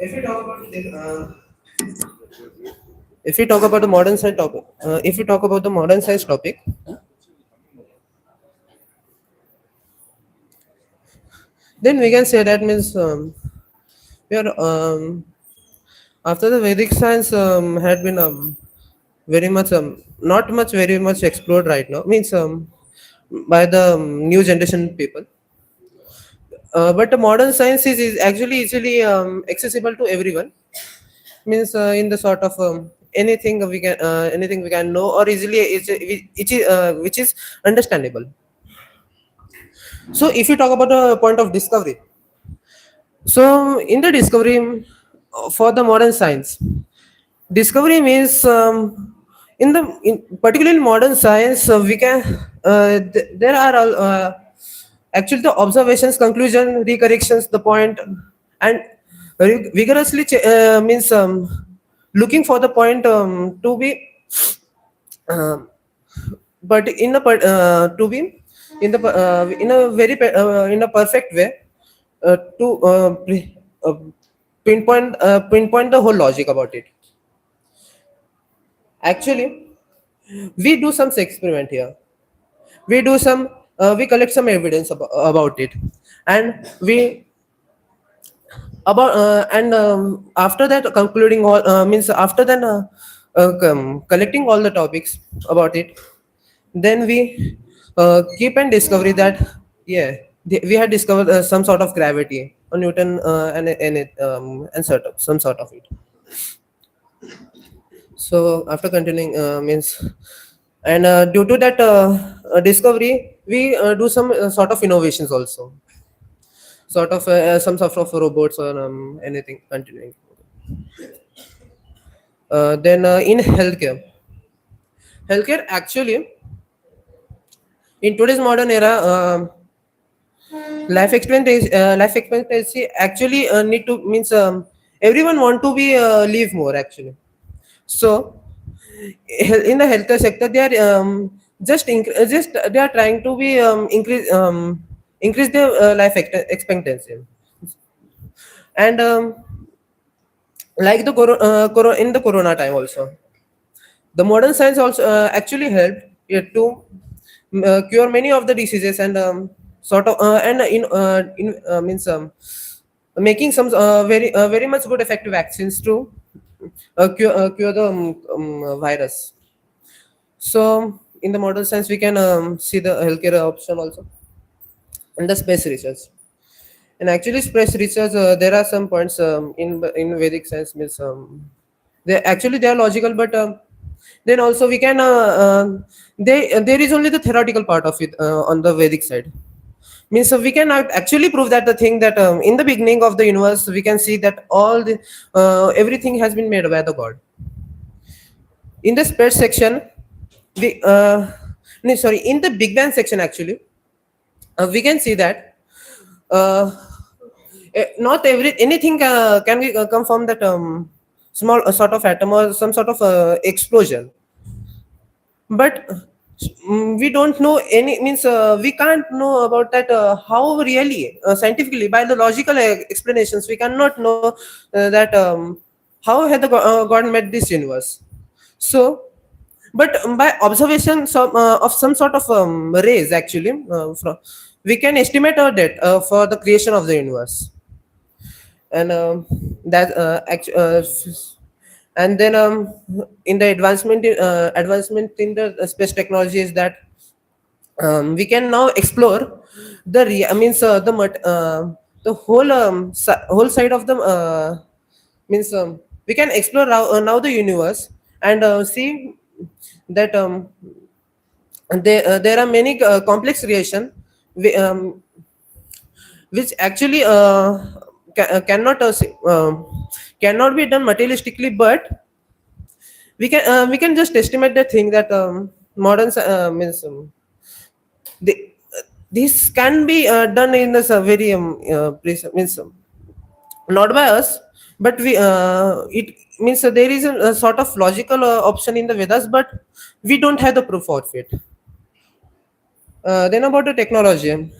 If we talk about if we talk about the modern science topic, if we talk about the modern science topic, then we can say that means we are after the Vedic science had been very much not much very much explored right now means by the new generation people. But the modern science is actually easily accessible to everyone. Means in the sort of anything we can know or easily which is understandable. So if you talk about the point of discovery, so in the discovery for the modern science, discovery means particularly in modern science we can there are actually the observations, conclusion, recorrections, the point, and vigorously means looking for the point to be um, but in a to be in a very in a perfect way to pinpoint the whole logic about it. Actually, we do some experiment here. We do some we collect some evidence about it, and we about and after that concluding all means after then collecting all the topics about it, then we keep and discovery that yeah we had discovered some sort of gravity or Newton and some sort of it. So after continuing means and due to that discovery we do some sort of innovations also, sort of some sort of robots or anything continuing. Then in healthcare actually in today's modern era life expectancy actually need to means everyone want to be live more actually. So in the healthcare sector they are just they are trying to be increase their expectancy. And like the in the corona time also, the modern science also actually helped to cure many of the diseases and sort of and in means making some very much good effective vaccines to cure the virus. So in the modern science we can see the healthcare option also and the space research. And actually space research there are some points in Vedic science means they are logical, but then also we can there is only the theoretical part of it on the Vedic side. Means we can actually prove that the thing that in the beginning of the universe we can see that all the everything has been made by the god. In the space section we no, sorry, in the Big Bang section actually we can see that uh, not every anything can be, come from that small sort of atom or some sort of explosion, but we don't know any means we can't know about that how really scientifically by the logical explanations we cannot know that how had the god made this universe. So but by observation of some sort of rays actually we can estimate our date for the creation of the universe. And that and then in the advancement in the space technology is that we can now explore means the whole whole side of the means we can explore now the universe and see that there are many complex reaction whi- um, which actually cannot be done materialistically, but we can just estimate the thing that modern means the, this can be done in a very means not by us, but we it means there is a sort of logical option in the Vedas, but we don't have the proof of it. Then about the technology,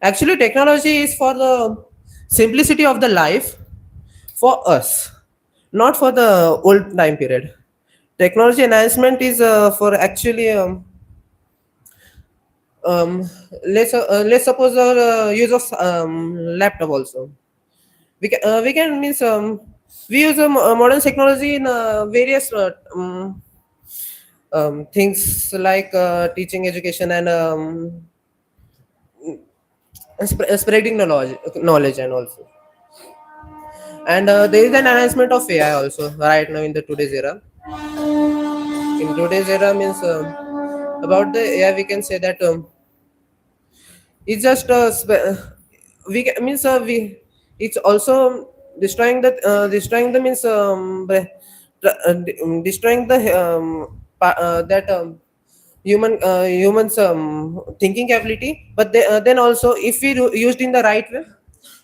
actually technology is for the simplicity of the life for us, not for the old time period. Technology enhancement is for actually um, let's suppose our use of laptop also. We can means we use modern technology in various things like teaching, education, and spreading knowledge, and also. And there is an enhancement of AI also right now in the today's era. In today's era means about the AI, we can say that it's just means it's also destroying the means destroying the that humans thinking ability, but then also if we used in the right way,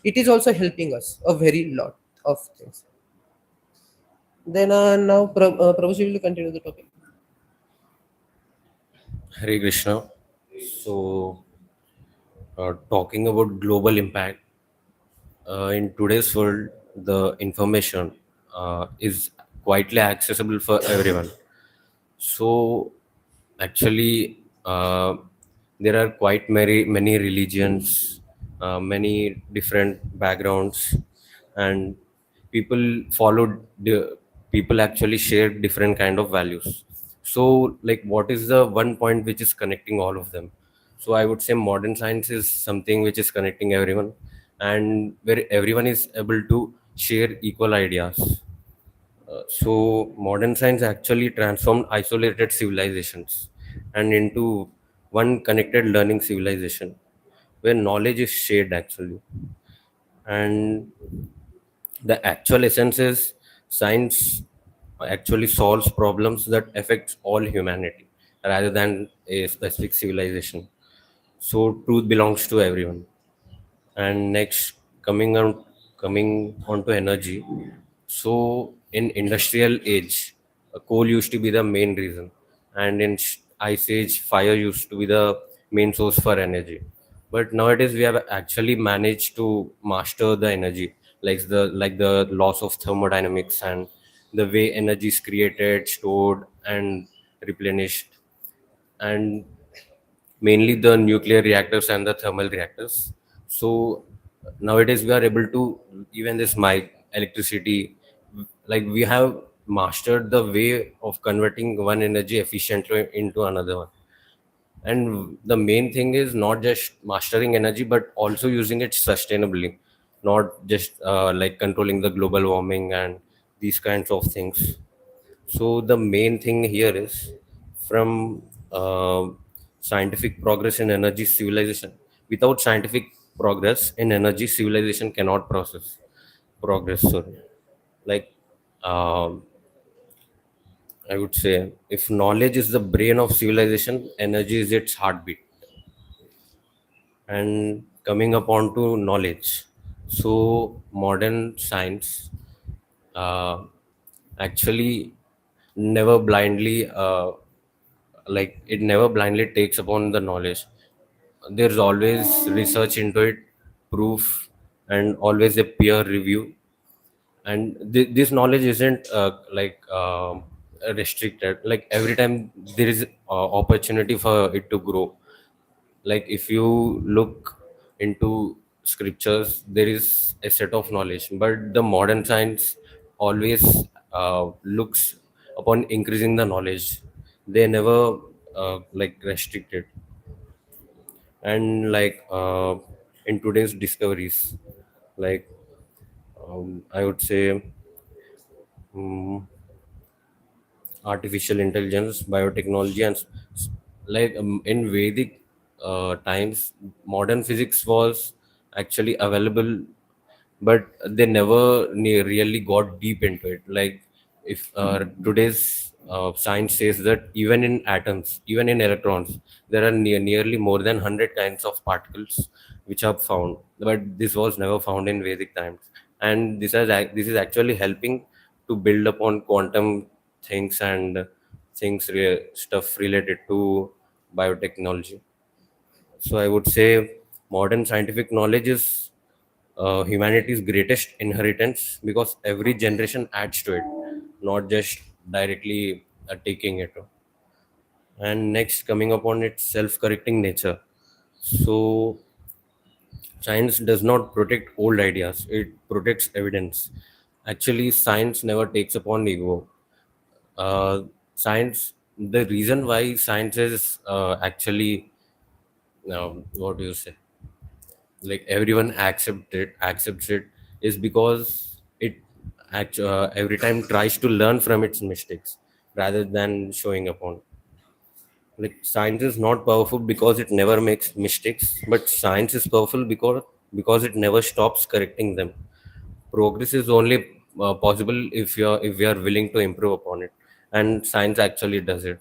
it is also helping us a very lot of things. Then now Prabhu, will continue the topic. Hare Krishna. So, talking about global impact, in today's world, the information is quietly accessible for everyone. So, actually, there are quite many religions, many different backgrounds, and people followed the people actually share different kind of values. So, like, what is the one point which is connecting all of them? So, I would say modern science is something which is connecting everyone, and where everyone is able to share equal ideas. So modern science actually transformed isolated civilizations and into one connected learning civilization where knowledge is shared actually. And the actual essence is science actually solves problems that affects all humanity rather than a specific civilization. So truth belongs to everyone. And next, coming on to energy. So in industrial age, coal used to be the main reason, and in ice age, fire used to be the main source for energy. But nowadays, we have actually managed to master the energy, like the laws of thermodynamics and the way energy is created, stored, and replenished, and mainly the nuclear reactors and the thermal reactors. So nowadays we are able to even this mic electricity, like we have mastered the way of converting one energy efficiently into another one. And the main thing is not just mastering energy but also using it sustainably, not just like controlling the global warming and these kinds of things. So the main thing here is from scientific progress in energy civilization. Without scientific progress in energy, civilization cannot process progress. Sorry, like I would say, if knowledge is the brain of civilization, energy is its heartbeat. And coming upon to knowledge, so modern science uh, actually never blindly like it never blindly takes upon the knowledge. There's always research into it, proof, and always a peer review. And this knowledge isn't restricted. Like every time there is opportunity for it to grow. Like if you look into scriptures, there is a set of knowledge, but the modern science always looks upon increasing the knowledge. They never like restrict it. And like in today's discoveries, like I would say um, artificial intelligence, biotechnology, and like in Vedic times, modern physics was actually available but they never really got deep into it. Like, if today's science says that even in atoms, even in electrons, there are nearly more than 100 kinds of particles which are found, but this was never found in Vedic times. And this is actually helping to build upon quantum things and stuff related to biotechnology. So I would say modern scientific knowledge is humanity's greatest inheritance, because every generation adds to it, not just directly taking it. And next, coming upon its self-correcting nature. So science does not protect old ideas; it protects evidence. Actually, science never takes upon ego. Science, the reason why science is actually, what do you say, like everyone accepts it, is because it every time tries to learn from its mistakes rather than showing upon. Like, science is not powerful because it never makes mistakes, but science is powerful because it never stops correcting them. Progress is only possible if we are willing to improve upon it, and science actually does it.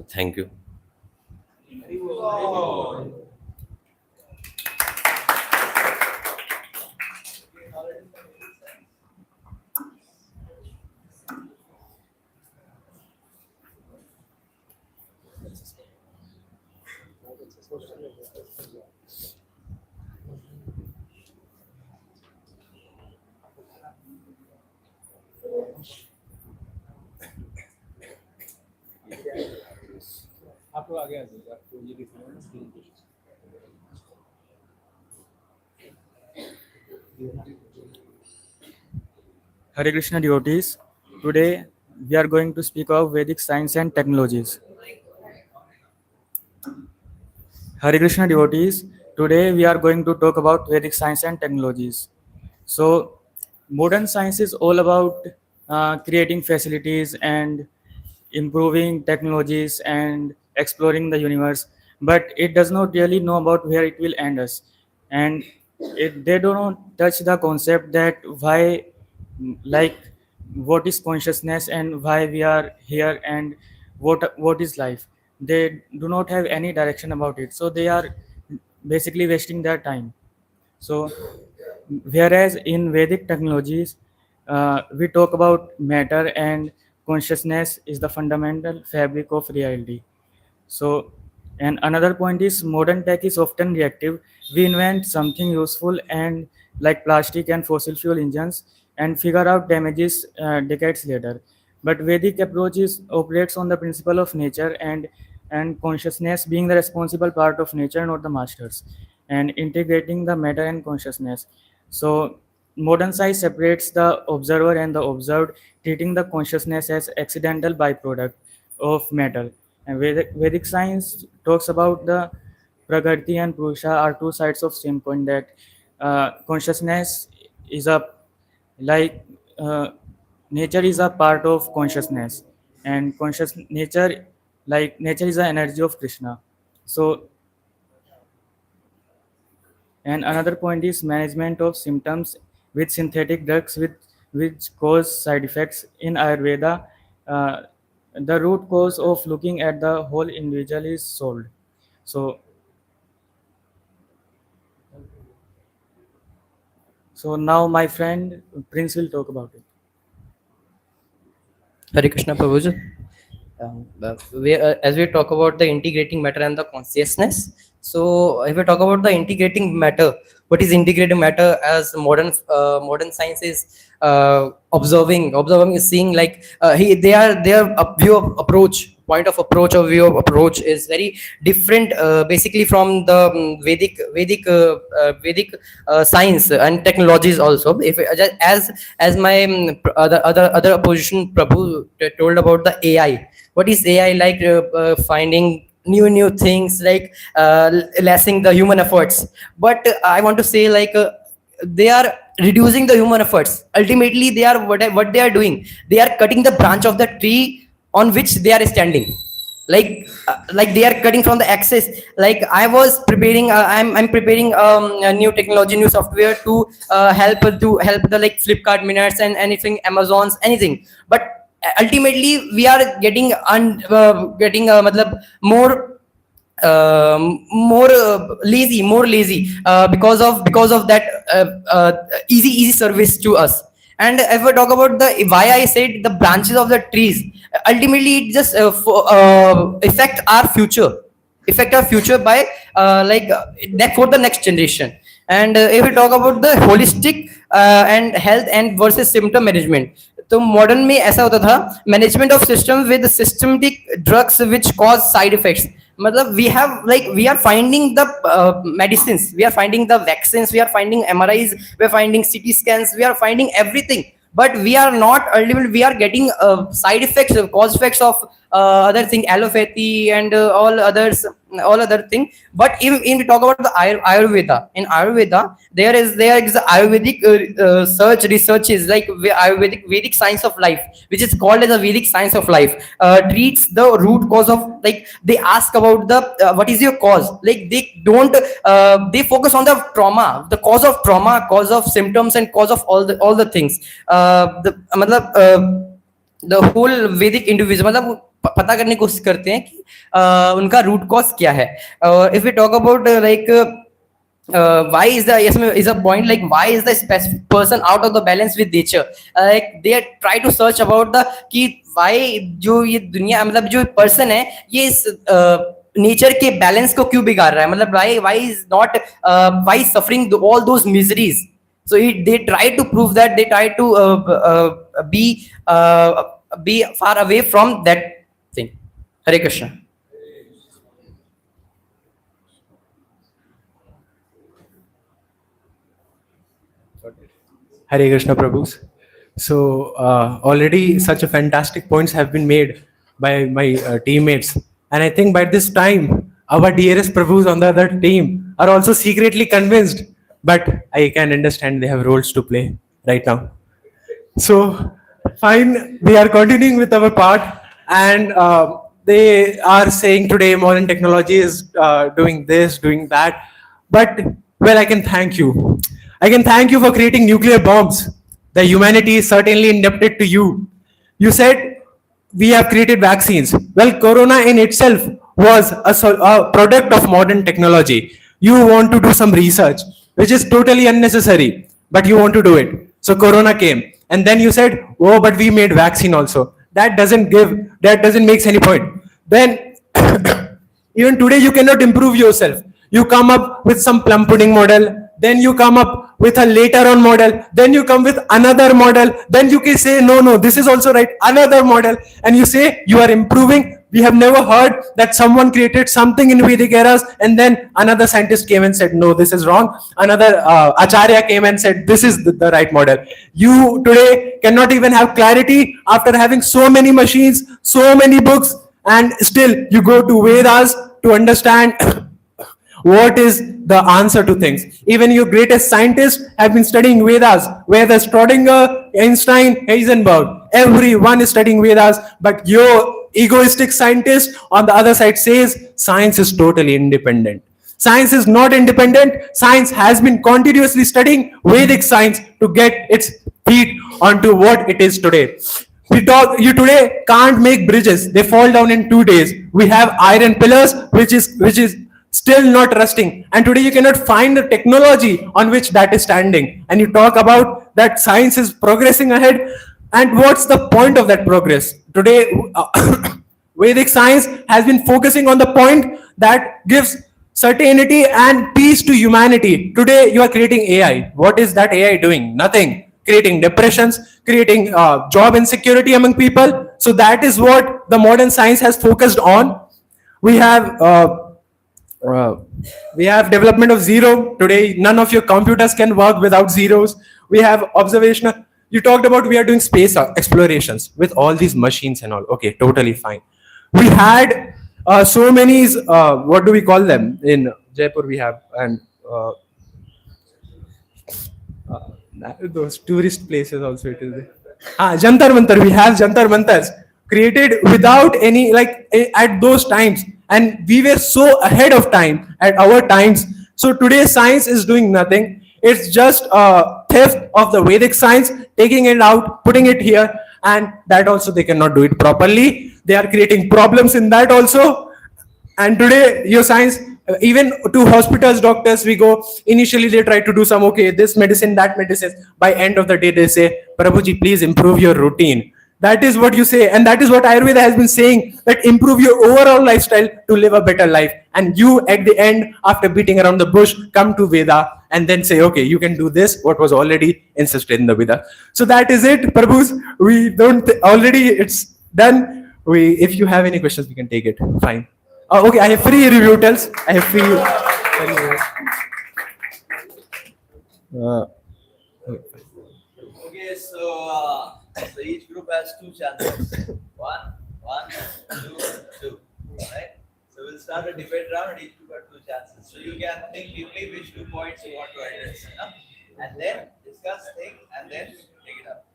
Thank you. Hare Krishna devotees. Today we are going to speak of Vedic science and technologies. Hare Krishna devotees. Today we are going to talk about Vedic science and technologies. So, modern science is all about creating facilities and improving technologies and exploring the universe, but it does not really know about where it will end us. And they do not touch the concept that why, like, what is consciousness and why we are here and what is life. They do not have any direction about it, so they are basically wasting their time. So, whereas in Vedic technologies, we talk about matter and consciousness is the fundamental fabric of reality. So, and another point is modern tech is often reactive. We invent something useful and like plastic and fossil fuel engines and figure out damages decades later. But Vedic approach is operates on the principle of nature and consciousness being the responsible part of nature, not the masters, and integrating the matter and consciousness. So modern science separates the observer and the observed, treating the consciousness as accidental byproduct of matter. And Vedic science talks about the Prakriti and Purusha are two sides of same coin. That consciousness is a like nature is a part of consciousness, and conscious nature nature is the energy of Krishna. So, and another point is management of symptoms with synthetic drugs with which cause side effects in Ayurveda. Uh, the root cause of looking at the whole individual is solved. So, so now my friend Prince will talk about it. Hare Krishna Prabhu. As we talk about the integrating matter and the consciousness, so if we talk about the integrating matter, what is integrating matter? As modern science is observing is seeing, like their view of approach, point of approach or view of approach is very different, basically from the Vedic science and technologies also. If as my other opposition Prabhu told about the AI. What is AI? Like finding new things, like lessing the human efforts. But I want to say, like, they are reducing the human efforts. Ultimately, what they are doing, they are cutting the branch of the tree on which they are standing. like they are cutting from the access. Like I was preparing, I'm preparing a new technology, new software to help the like Flipkart minutes and anything, Amazon's anything. But ultimately we are getting getting matlab more lazy because of that easy service to us. And if I talk about the why I said the branches of the trees, ultimately it just affect our future by that for the next generation. And if we talk about the holistic and health and versus symptom management, तो modern में ऐसा होता था, management of system with systematic drugs which cause side effects. मतलब we are finding the medicines, we are finding the vaccines, we are finding MRIs, we are finding CT scans, we are finding everything, but we are not ultimately we are getting side effects, cause effects of other thing, allopathy and all other thing. But if we talk about the Ayurveda, in Ayurveda there is the Ayurvedic researches like Vedic science of life, which is called as a Vedic science of life, treats the root cause of, like they ask about the what is your cause, like they don't they focus on the trauma, the cause of trauma, cause of symptoms, and cause of all the things. The whole Vedic individual मतलब पता करने की कोशिश करते हैं कि उनका root cause क्या है. If we talk about why is the is a point, like why is the specific person out of the balance with nature, like they try to search about the कि why जो ये दुनिया मतलब जो person है ये इस nature के बैलेंस को क्यों बिगाड़ रहा है, मतलब why is not why is suffering all those miseries. So they try to prove that, they try to be far away from that thing. Hare Krishna. Hare Krishna Prabhus. So already such a fantastic points have been made by my teammates, and I think by this time our dearest Prabhus on the other team are also secretly convinced, but I can understand they have roles to play right now. So fine, we are continuing with our part, and they are saying today modern technology is doing this, doing that, but well, I can thank you. I can thank you for creating nuclear bombs. The humanity is certainly indebted to you. You said we have created vaccines. Well, Corona in itself was a product of modern technology. You want to do some research, which is totally unnecessary, but you want to do it. So Corona came, and then you said, "Oh, but we made vaccine also." That doesn't make any point. Then even today you cannot improve yourself. You come up with some plum pudding model, then you come up with a later on model, then you come with another model, then you can say no, this is also right, another model, and you say you are improving. We have never heard that someone created something in Vedic eras and then another scientist came and said no, this is wrong. Another Acharya came and said this is the right model. You today cannot even have clarity after having so many machines, so many books, and still you go to Vedas to understand what is the answer to things. Even your greatest scientists have been studying Vedas, whether Schrodinger, Einstein, Heisenberg, everyone is studying Vedas, but your egoistic scientist on the other side says science is totally independent. Science is not independent. Science has been continuously studying Vedic science to get its feet onto what it is today. You today can't make bridges. They fall down in 2 days. We have iron pillars, which is still not rusting. And today you cannot find the technology on which that is standing. And you talk about that science is progressing ahead. And what's the point of that progress? Today, Vedic science has been focusing on the point that gives certainty and peace to humanity. Today, you are creating AI. What is that AI doing? Nothing. Creating depressions, creating job insecurity among people. So that is what the modern science has focused on. We have development of zero. Today, none of your computers can work without zeros. We have observational. You talked about we are doing space explorations with all these machines and all. Okay, totally fine. We had so many, what do we call them? In Jaipur we have, and those tourist places also it is there. Jantar Mantar, we have Jantar Mantars. created without any like at those times, and we were so ahead of time at our times. So today science is doing nothing. It's just a theft of the Vedic science, taking it out, putting it here, and that also they cannot do it properly. They are creating problems in that also. And today your science, even to hospitals, doctors, we go, initially they try to do some, okay, this medicine, that medicine. By end of the day they say, Prabhuji, please improve your routine. That is what you say, and that is what Ayurveda has been saying, that improve your overall lifestyle to live a better life. And you at the end, after beating around the bush, come to Veda and then say, okay, you can do this what was already insisted in the Veda. So that is it, Prabhus. We don't already, it's done. We, if you have any questions, we can take it. Fine. Okay, I have free rebuttals. I have free. Okay, so each group has two chances. One, two, two. Right? So we'll start a debate round and each group has two chances. So you can think deeply which 2 points you want to address. Huh? And then discuss, think, and then take it up.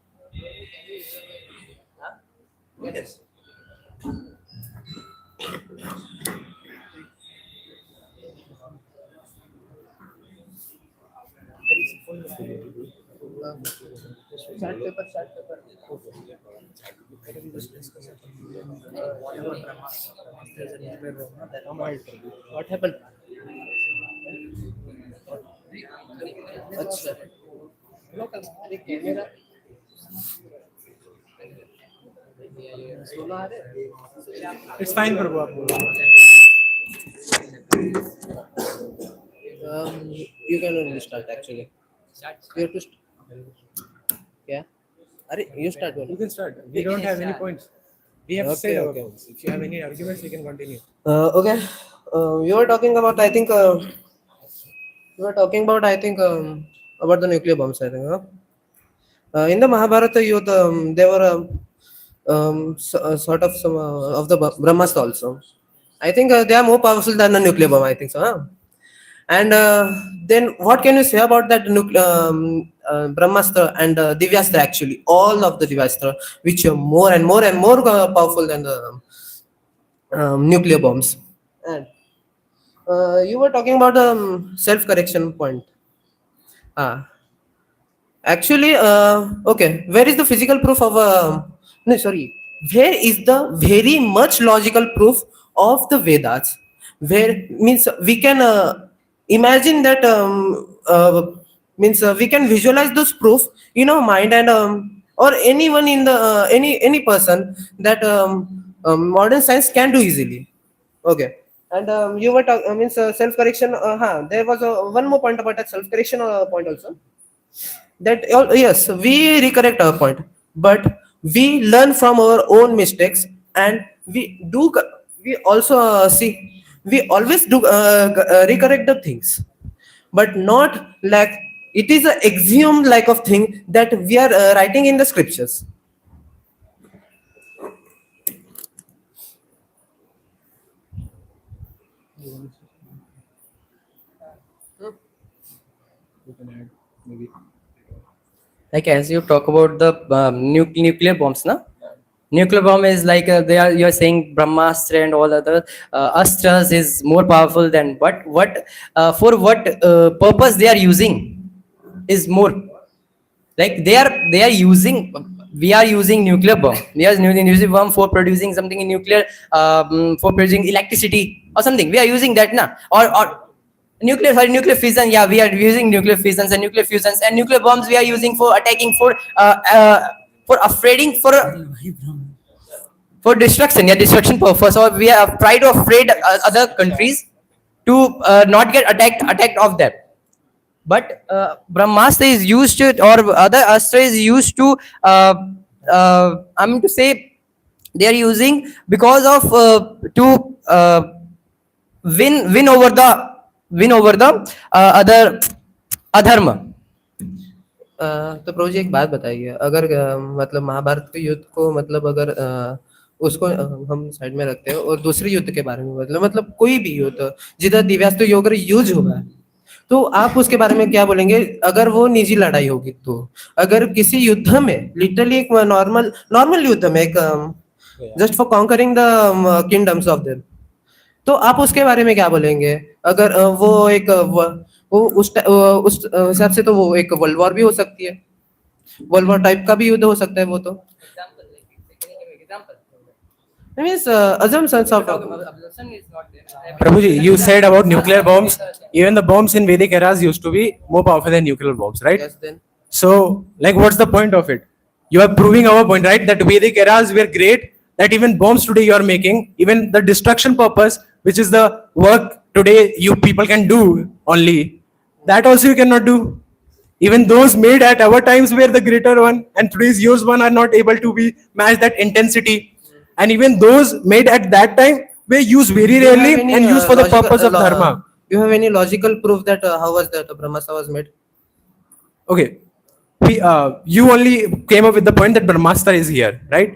Huh? Yes. What happened? It's fine, Prabhu. You can only start actually. You have to yeah. You start one. You can start. We don't have any points. We have Okay, said our okay. points. If you have any arguments, we can continue. Okay. You were talking about, I think, you were talking about, I think, about the nuclear bombs, I think. Huh? In the Mahabharata youth, there were sort of some of the Brahmastra also. I think they are more powerful than the nuclear bomb, I think so. Huh? And then what can you say about that Brahmastra and Divyastra actually? All of the Divyastra, which are more and more and more powerful than the nuclear bombs. And you were talking about the self-correction point. Ah, actually, okay. Where is the physical proof of? No, sorry. Where is the very much logical proof of the Vedas? Where means we can imagine that means we can visualize those proof in our mind, and or anyone in the any person that modern science can do easily. Okay. And you were talking means self correction. There was one more point about that self correction point also. That yes, we recorrect our point, but we learn from our own mistakes, and we also see, we always do recorrect the things, but not like it is a axiom like of thing that we are writing in the scriptures. You can add maybe. Like as you talk about the nuclear bombs, na? Nuclear bomb is like you're saying Brahmastra and all other astras is more powerful than what for what purpose they are using is more, like they are using, we are using nuclear bomb, we are using nuclear bomb for producing something in nuclear, for producing electricity or something, we are using that, na? Or nuclear fission, yeah, we are using nuclear fissions and nuclear fusions, and nuclear bombs we are using for attacking, for afraiding, for destruction, yeah, destruction purpose, or we are try to afraid other countries to not get attacked of them. But Brahmastra is used to, or other astra is used to, I mean to say, they are using because of to win over the other adharma. तो प्रभु जी एक बात बताइए, अगर मतलब महाभारत के युद्ध को मतलब अगर उसको हम साइड में रखते हैं और दूसरे युद्ध के बारे में मतलब कोई भी युद्ध जिधर दिव्यास्त्र योग यूज हुआ है, तो आप उसके बारे में क्या बोलेंगे? अगर वो निजी लड़ाई होगी, तो अगर किसी युद्ध में लिटरली एक नॉर्मल युद्ध में एक just for conquering the kingdoms of them. तो आप उसके बारे में क्या बोलेंगे? अगर वो एक वो उस हिसाब से तो वो एक वर्ल्ड वॉर भी हो सकती है, वर्ल्ड वॉर टाइप का भी युद्ध हो सकता है वो तो. I mean, assumptions of Prabhuji, you said about nuclear bombs. Even the bombs in Vedic eras used to be more powerful than nuclear bombs, right? yes, then So, like, what's the point of it? You are proving our point, right? That Vedic eras were great. That even bombs today you are making, even the destruction purpose, which is the work today you people can do only, that also you cannot do. Even those made at our times were the greater one, and today's yours one are not able to be match that intensity. And even those made at that time were used very Do you have rarely any, and used for the logical- purpose of dharma. Do you have any logical proof that how was that Brahmastra was made? Okay, you only came up with the point that Brahmastra is here, right?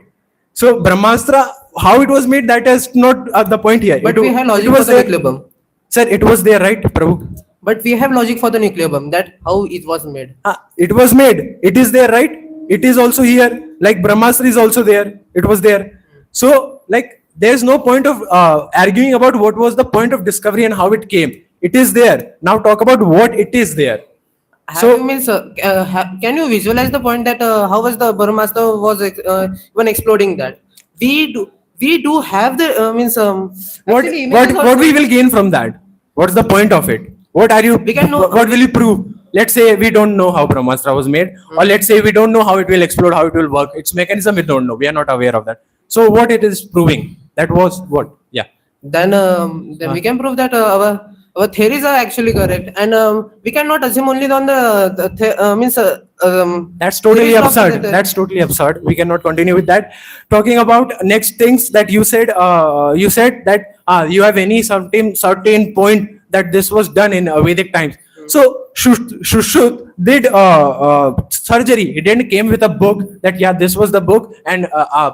So Brahmastra, how it was made, that is not the point here. But we have logic it for was the there, nuclear bomb. sir. It was there, right, Prabhu? But we have logic for the nuclear bomb, that how it was made. It was made. It is there, right? It is also here. Like Brahmastra is also there. It was there. So, like, there's no point of arguing about what was the point of discovery and how it came. It is there. Now talk about what it is there. So, means, can you visualize the point that how was the Brahmastra was even exploding that? We do have the means What actually what images what also- we will gain from that? What's the point of it? What are you? We can know- What will you prove? Let's say we don't know how Brahmastra was made, or let's say we don't know how it will explode, how it will work. Its mechanism we don't know. We are not aware of that. So what it is proving? That was what? Yeah. then we can prove that our theories are actually correct, and we cannot assume only on the means That's totally theories of absurd. the- That's totally absurd. We cannot continue with that. Talking about next things that you said that you have any certain point that this was done in Vedic times. So Shushruta did surgery. He didn't came with a book that yeah, this was the book, and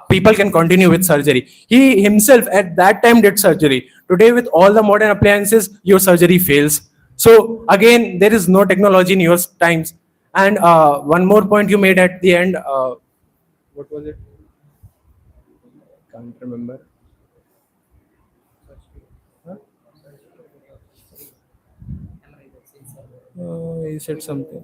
people can continue with surgery. He himself at that time did surgery. Today, with all the modern appliances, your surgery fails. So again, there is no technology in your times. And one more point you made at the end. What was it? Can't remember. You said something.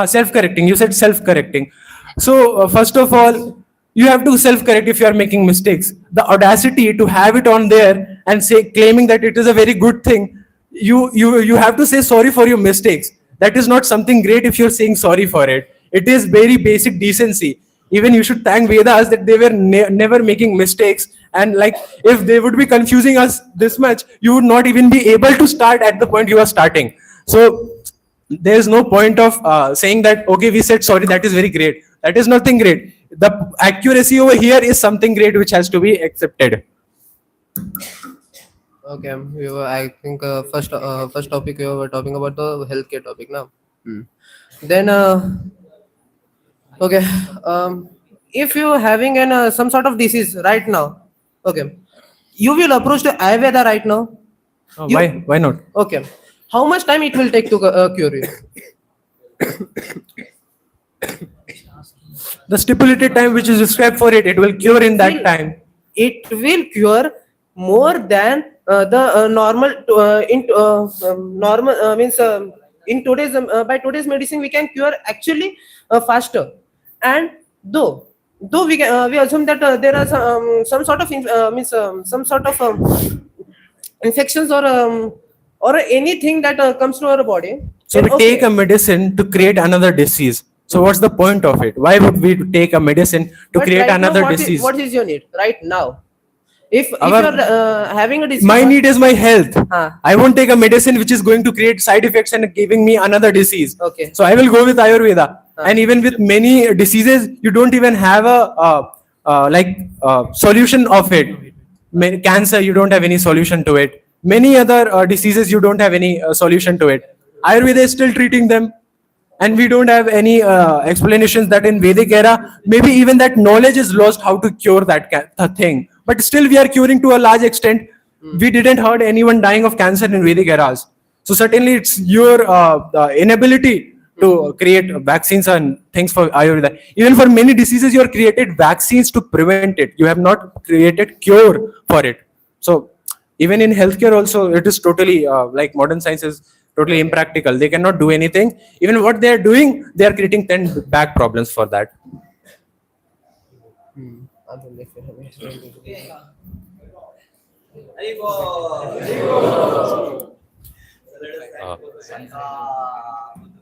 Self-correcting. You said self-correcting. So first of all, you have to self-correct if you are making mistakes. The audacity to have it on there and say claiming that it is a very good thing. You have to say sorry for your mistakes. That is not something great if you're saying sorry for it. It is very basic decency. Even you should thank Vedas that they were never making mistakes. And like if they would be confusing us this much, you would not even be able to start at the point you are starting. So there is no point of saying that okay, we said sorry, that is very great. That is nothing great. The accuracy over here is something great which has to be accepted. Okay, I think first topic we were talking about the healthcare topic now. Then okay, if you having some sort of disease right now, okay, you will approach the Ayurveda right now. You- Why not? Okay, how much time it will take to cure you? The stipulated time which is described for it, it will cure in that time. It will cure more than the normal normal means in today's by today's medicine we can cure actually faster. And though we assume that there are some sort of some sort of infections or anything that comes to our body. So then we take a medicine to create another disease. So what's the point of it? Why would we take a medicine to But create right now, another what disease? what is your need right now? If Our- you're having a disease, My need is my health. Huh. I won't take a medicine which is going to create side effects and giving me another disease. Okay. So I will go with Ayurveda. And even with many diseases, you don't even have a solution of it. Cancer, you don't have any solution to it. Many other diseases, you don't have any solution to it. Ayurveda is still treating them. And we don't have any explanations that in Vedic era, maybe even that knowledge is lost how to cure that thing. But still we are curing to a large extent. We didn't heard anyone dying of cancer in Vedic eras. So certainly it's your inability to create vaccines and things for Ayurveda. Even for many diseases, you have created vaccines to prevent it. You have not created cure for it. So even in healthcare also, it is totally like modern science is totally impractical. They cannot do anything. Even what they are doing, they are creating 10 back problems for that. Haribo. So let us Uh, thank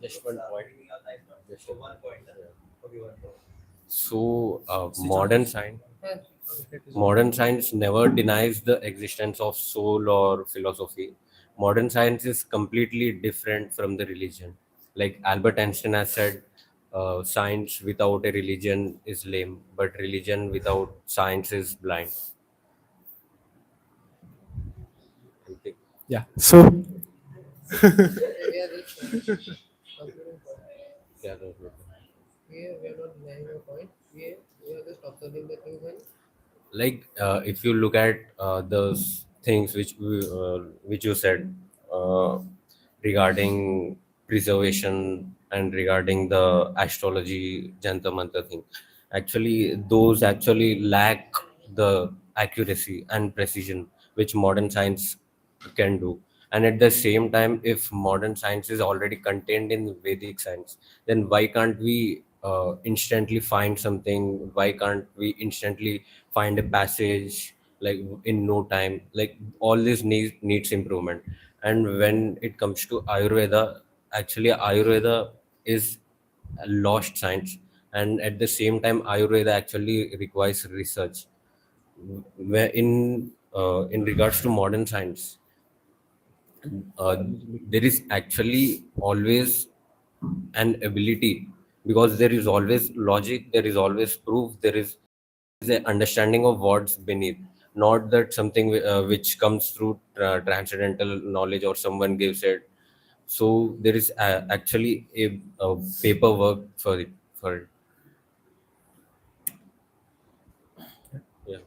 just one point. Just for 1 point. Okay, 1 point. So, modern science never denies the existence of soul or philosophy. Modern science is completely different from the religion. Like Albert Einstein has said, science without a religion is lame, but religion without science is blind. I think- Yeah. So Yeah, We are not denying your point. We are just observing the things and like if you look at those things which you said regarding preservation and regarding the astrology jantar mantra thing, actually those actually lack the accuracy and precision which modern science can do. And at the same time, if modern science is already contained in Vedic science, then why can't we instantly find something? Why can't we instantly find a passage like in no time? Like all this needs improvement. And when it comes to Ayurveda, actually Ayurveda is a lost science, and at the same time Ayurveda actually requires research. Where in regards to modern science, uh, there is actually always an ability, because there is always logic, there is always proof, there is the understanding of what's beneath, not that something which comes through transcendental knowledge or someone gives it. So there is actually a paperwork for it. Yeah.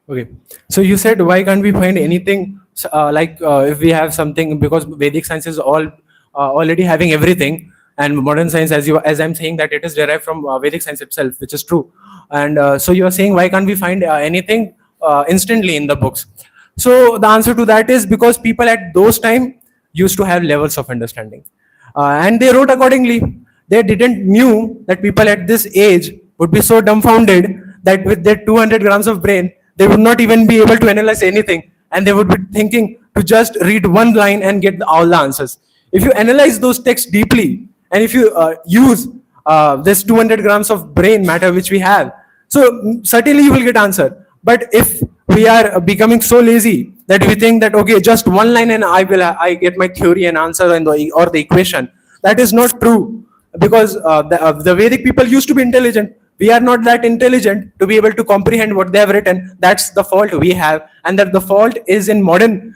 okay. So you said why can't we find anything like if we have something, because Vedic science is all already having everything, and modern science, as I'm saying, that it is derived from Vedic science itself, which is true. And so you are saying why can't we find anything instantly in the books? So the answer to that is because people at those time used to have levels of understanding, and they wrote accordingly. They didn't knew that people at this age would be so dumbfounded that with their 200 grams of brain, they would not even be able to analyze anything, and they would be thinking to just read one line and get all the answers. If you analyze those texts deeply, and if you use this 200 grams of brain matter which we have, so certainly you will get answer. But if we are becoming so lazy that we think that okay, just one line and I get my theory and answer and or the equation, that is not true, because the Vedic people used to be intelligent. We are not that intelligent to be able to comprehend what they have written. That's the fault we have, and that the fault is in modern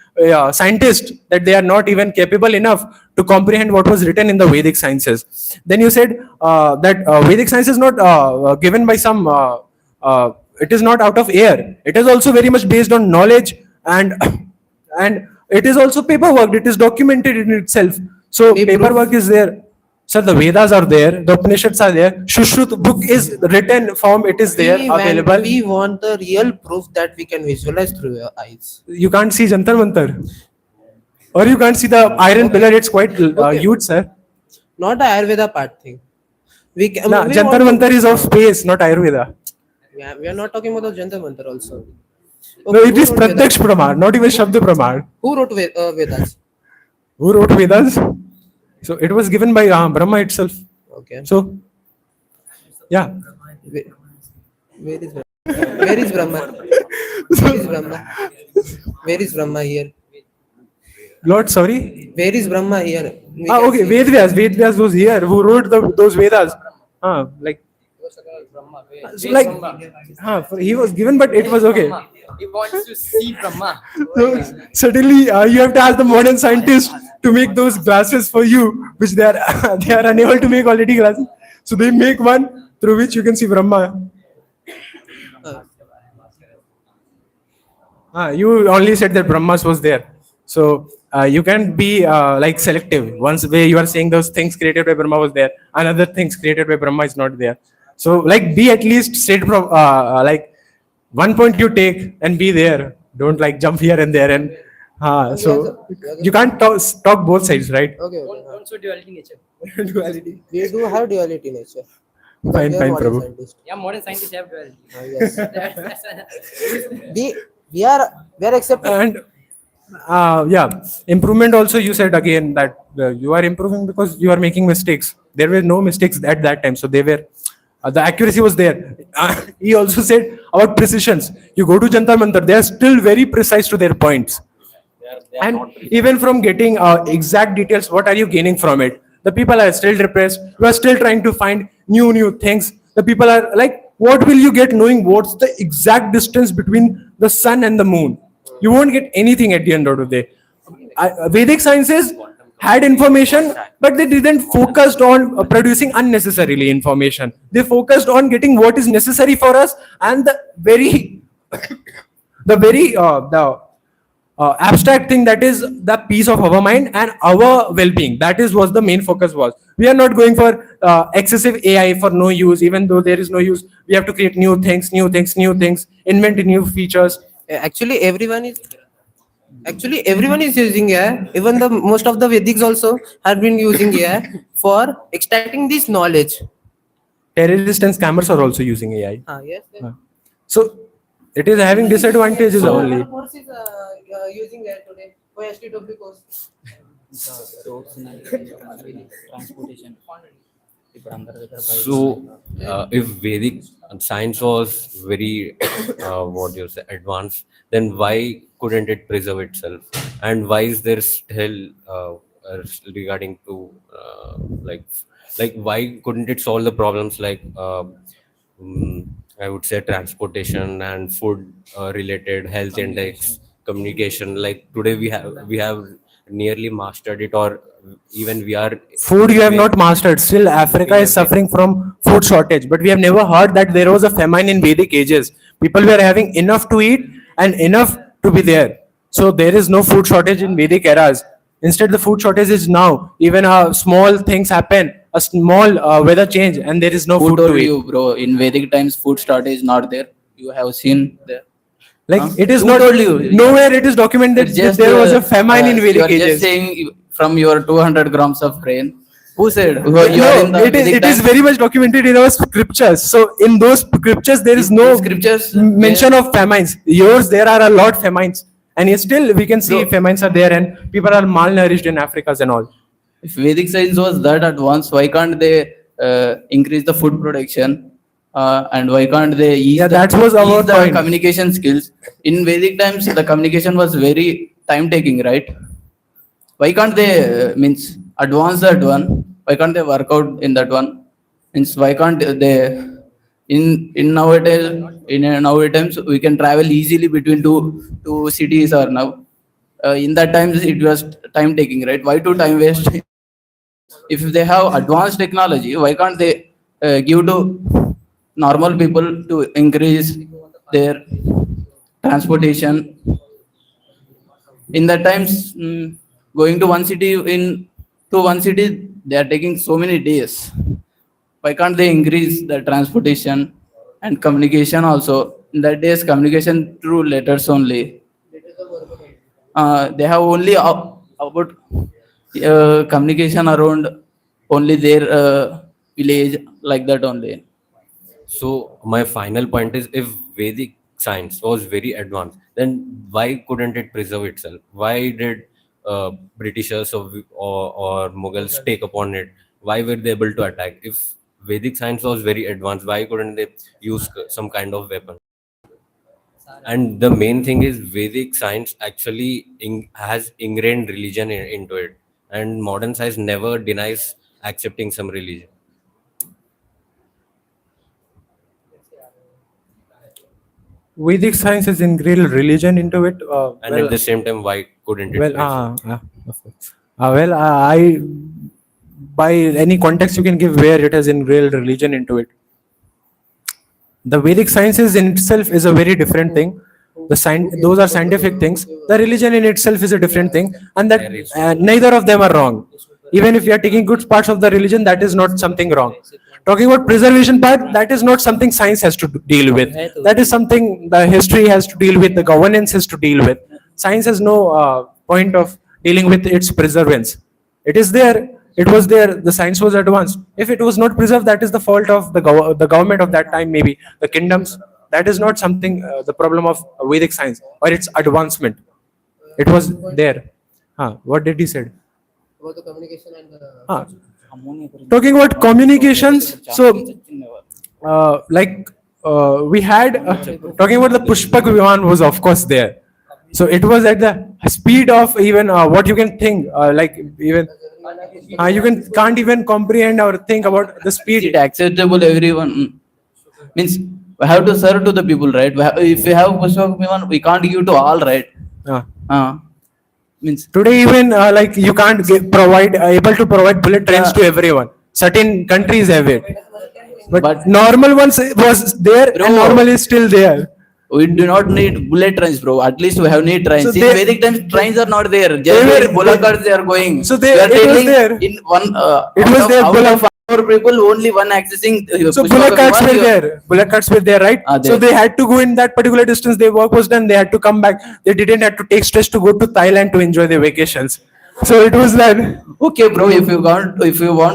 scientists, that they are not even capable enough to comprehend what was written in the Vedic sciences. Then you said that Vedic science is not given by some. It is not out of air. It is also very much based on knowledge, and and it is also paperwork. It is documented in itself. So Any paperwork proof? is there. Sir, the Vedas are there, the Upanishads are there, Shushrut book is written form, it is there, available. We want the real proof that we can visualize through your eyes. You can't see Jantar Mantar. Or you can't see the iron pillar, it's quite Okay. huge, sir. Not the Ayurveda part thing. Nah, We Jantar want to, Mantar is of space, not Ayurveda. we are not talking about the Jantar Mantar also. No, Okay, it who is wrote Pratyaksh Vedas? Pramar, not even Shabda Pramar. Who wrote Vedas? Who wrote Vedas? So it was given by Brahma itself. Okay. So, yeah. Where, where is Brahma? Where is Brahma? Where is Brahma? Where is Brahma here? Lord, sorry. Where is Brahma here? We Ah, can okay, see. Vedvyas was here, who wrote those Vedas. Like, so like, he was given, but it was okay. He wants to see Brahma. So certainly, you have to ask the modern scientists to make those glasses for you, which they are they are unable to make already glasses. So they make one through which you can see Brahma. You only said that Brahmas was there. So you can be like selective. Once where you are saying those things created by Brahma was there, another things created by Brahma is not there. So like be at least straight from like one point you take and be there. Don't like jump here and there and so you can't talk both sides, right? Okay, okay. Don't show duality nature. Duality. We do have duality nature. But Fine, we are fine, modern Prabhu. scientists. Yeah, modern scientists have duality. Yes. That's We are accepting. And yeah, improvement also you said again that you are improving because you are making mistakes. There were no mistakes at that time, so they were the accuracy was there. He also said about precisions. You go to Jantar Mantar, they are still very precise to their points. And even from getting exact details, what are you gaining from it? The people are still depressed. You are still trying to find new things. The people are like, what will you get knowing what's the exact distance between the sun and the moon? You won't get anything at the end of the day. Vedic sciences had information, but they didn't focus on producing unnecessarily information. They focused on getting what is necessary for us and the abstract thing, that is the peace of our mind and our well-being. That is what the main focus was. We are not going for excessive AI for no use. Even though there is no use, we have to create new things, invent new features. Actually, everyone is using AI. Even the most of the Vedics also have been using AI for extracting this knowledge. Terrorists and scammers are also using AI. Yes. So it is having disadvantages only. Course is using AI today. Why STW course? So, if Vedic science was very, what you say, advanced, then why couldn't it preserve itself? And why is there still, regarding to, like why couldn't it solve the problems like, I would say transportation and food related health index, communication. Like today we have nearly mastered it, or even we are. Food you have not mastered. Still, Africa is suffering from food shortage. But we have never heard that there was a famine in Vedic ages. People were having enough to eat and enough to be there. So there is no food shortage in Vedic eras. Instead, the food shortage is now. Even small things happen, a small weather change, and there is no Who food to told eat. you, bro? In Vedic times, food shortage is not there. You have seen there. Like Huh? it is Who not told you? nowhere it is documented It's that there was a famine in you Vedic are just ages. saying from your 200 grams of grain. Who said? You are in No, the it is Vedic it is times? very much documented in our scriptures. So in those scriptures there is In no scriptures, mention of famines. Yours there are a lot famines, and yet still we can see Bro. famines are there and people are malnourished in Africa and all. If Vedic science was that advanced, why can't they increase the food production? And why can't they Yeah, that was our ease the point. communication skills? In Vedic times, the communication was very time taking, right? Why can't they means advance that one? Why can't they work out in that one? Means why can't they in nowadays we can travel easily between two cities or now. In that times it was time taking, right? Why to time waste? If they have advanced technology, why can't they give to normal people to increase their transportation? In that times, going to one city, they are taking so many days. Why can't they increase the transportation and communication also? In that days, communication through letters only. They have only about communication around only their village, like that only. So my final point is, if Vedic science was very advanced, then why couldn't it preserve itself? Why did Britishers or Mughals take upon it? Why were they able to attack? If Vedic science was very advanced, why couldn't they use some kind of weapon? And the main thing is Vedic science actually has ingrained religion into it, and modern science never denies accepting some religion. Vedic science has ingrained religion into it. And at the same time, why couldn't it Well, preserve? of course. I by any context you can give where it has ingrained religion into it. The Vedic sciences in itself is a very different thing. those are scientific things. The religion in itself is a different thing, and that There is neither of them are wrong. Even if you are taking good parts of the religion, that is not something wrong. Talking about preservation part, that is not something science has to deal with. That is something the history has to deal with, the governance has to deal with. Science has no point of dealing with its preservance. It is there. It was there. The science was advanced. If it was not preserved, that is the fault of the government of that time, maybe the kingdoms. That is not something the problem of Vedic science or its advancement. It was there. What did he said? about the communication and the Huh. Talking about communications, so we had talking about the Pushpak Viman was of course there. So it was at the speed of even what you can think, like even you can't even comprehend or think about the Is speed. it acceptable everyone? Means we have to serve to the people, right? If we have Pushpak Viman, we can't give to all, right? Uh, Means Today even like you can't provide able to provide bullet trains Yeah. to everyone. Certain countries have it, but But- normal ones was there Bro. and normal is still there. we do not need bullet trains, bro. At least we have need trains. So In they- Vedic times, trains are not there. They Just were- in bullock carts they are going. So they- We are it was telling there. in one. It was there, Out bullock- of 4 people, only one accessing. So Pushpak bullock carts Viman, were there. Bullock carts were there, right? Ah, So there. they had to go in that particular distance. Their work was done. They had to come back. They didn't have to take stress to go to Thailand to enjoy their vacations. So it was that. Okay, bro. If you want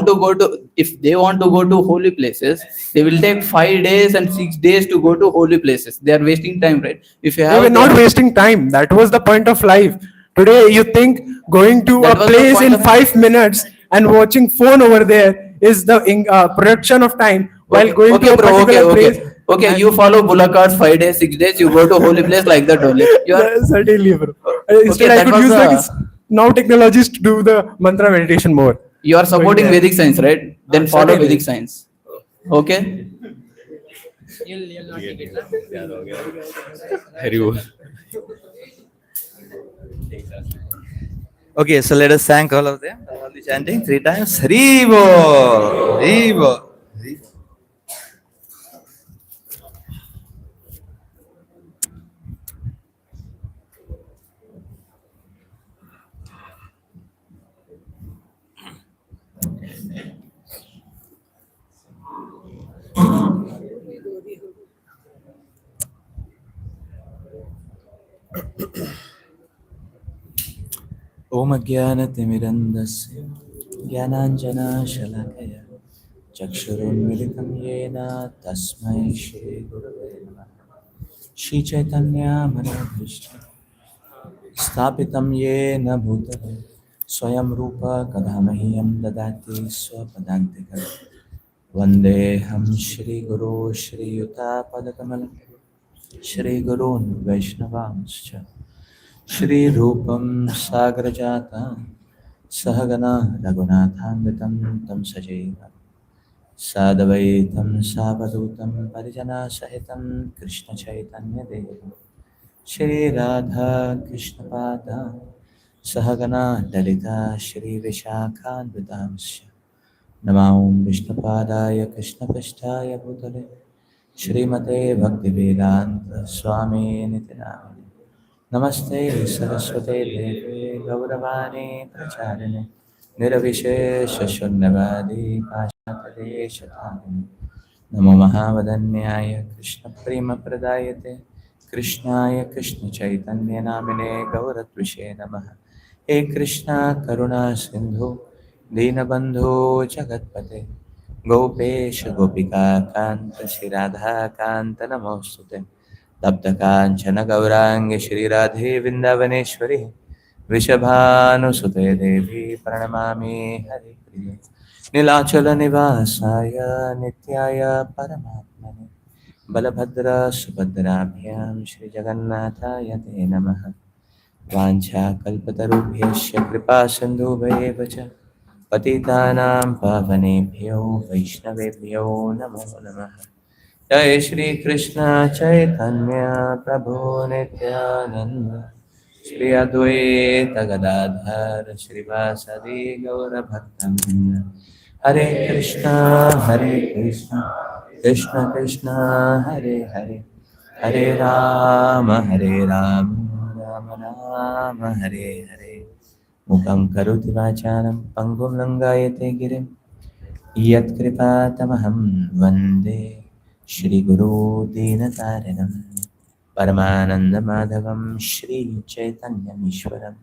to go to, if they want to go to holy places, they will take 5 days and 6 days to go to holy places. They are wasting time, right? If you They have, were not wasting time. That was the point of life. Today, you think going to That a was the place point in of- 5 minutes and watching phone over there is the production of time, while going okay, to a bro. Okay, particular okay. place. Okay, you follow bullock carts 5 days, 6 days. You go to holy place like that only. You are Certainly, bro. Instead, I that could was use the- now technologies to do the mantra meditation more. you are supporting there. Vedic science, right? Then follow certainly. Vedic science. Okay. Very well. Okay, so let us thank all of them. All the chanting 3 times. Haribo! Haribo! ॐ अज्ञानतिमिरन्दस्य ज्ञानाञ्जनशलाकया चक्षुरुन्मिलितं येन तस्मै श्रीगुरवे नमः श्रीचैतन्यमनोभीष्टं स्थापितं येन भूतले स्वयं रूप कदा मह्यं ददाति स्वपदान्तिकं वन्देऽहं श्रीगुरो श्रीयुतापदकमलं श्रीगुरून् वैष्णवांश्च श्रीरूपं सागरजातं सहगना रघुनाथान्वितं तं सजीव साद्वैतं सावधूतं परिजनसहितं कृष्णचैतन्यदेवं श्रीराधा कृष्णपादा सहगना ललिता श्रीविशाखान्वितांश्च नमो विष्णुपादाय कृष्णपृष्ठाय भूतले श्रीमते भक्तिवेदान्त स्वामी निति नामिने नमस्ते सरस्वते देवे गौरवाणी प्रचारिणे निर्विशेषशून्यवादी पाशातदेशतारिणे नमो महावदन्याय कृष्णप्रेमप्रदायते कृष्णाय कृष्णचैतन्यनामिने गौरत्विषे नमः हे कृष्णा करुणा सिन्धु दीनबन्धो जगत्पते गोपेश गोपिका कान्त श्रीराधा कान्त नमोऽस्तुते तप्तकाञ्चन गौराङ्ग श्रीराधे वृन्दावनेश्वरी वृषभानुसुते देवी प्रणमामि हरिप्रिये नीलाचलनिवासाय नित्याय परमात्मने बलभद्र सुभद्राभ्यां श्रीजगन्नाथाय ते नमः वाञ्छाकल्पतरुभ्यश्च कृपा सिन्धुभ्येव च पतितानां पावनेभ्यो वैष्णवेभ्यो नमो नमः जय श्री कृष्ण चैतन्य प्रभु नित्यानंद श्री अद्वैत गदाधर श्रीवासदि गौर भक्तवृंद हरे Krishna Krishna Krishna Hare Hare Hare Rama, Hare Rama, Rama Rama, Hare Hare. Mukam karoti vacharam pangum langayate girim. Yat kripatamaham vande Shri Guru Dinatarinam. Paramananda Madhavam Shri Chaitanya Ishwaram.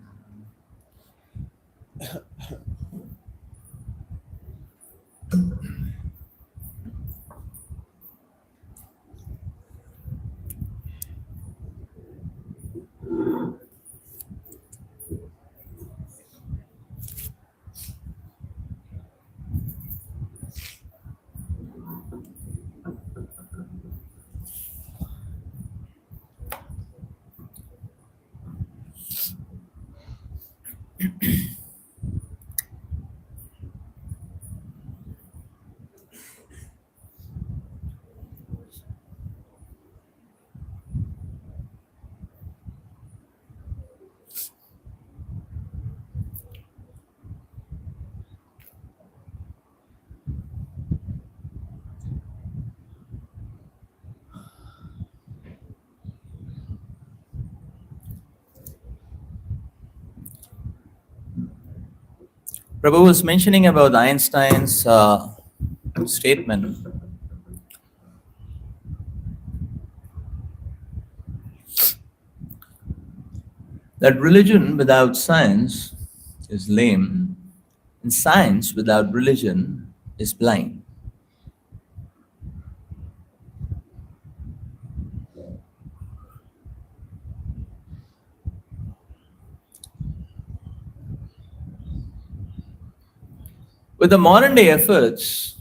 Prabhu was mentioning about Einstein's statement that religion without science is lame, and science without religion is blind. With the modern day efforts,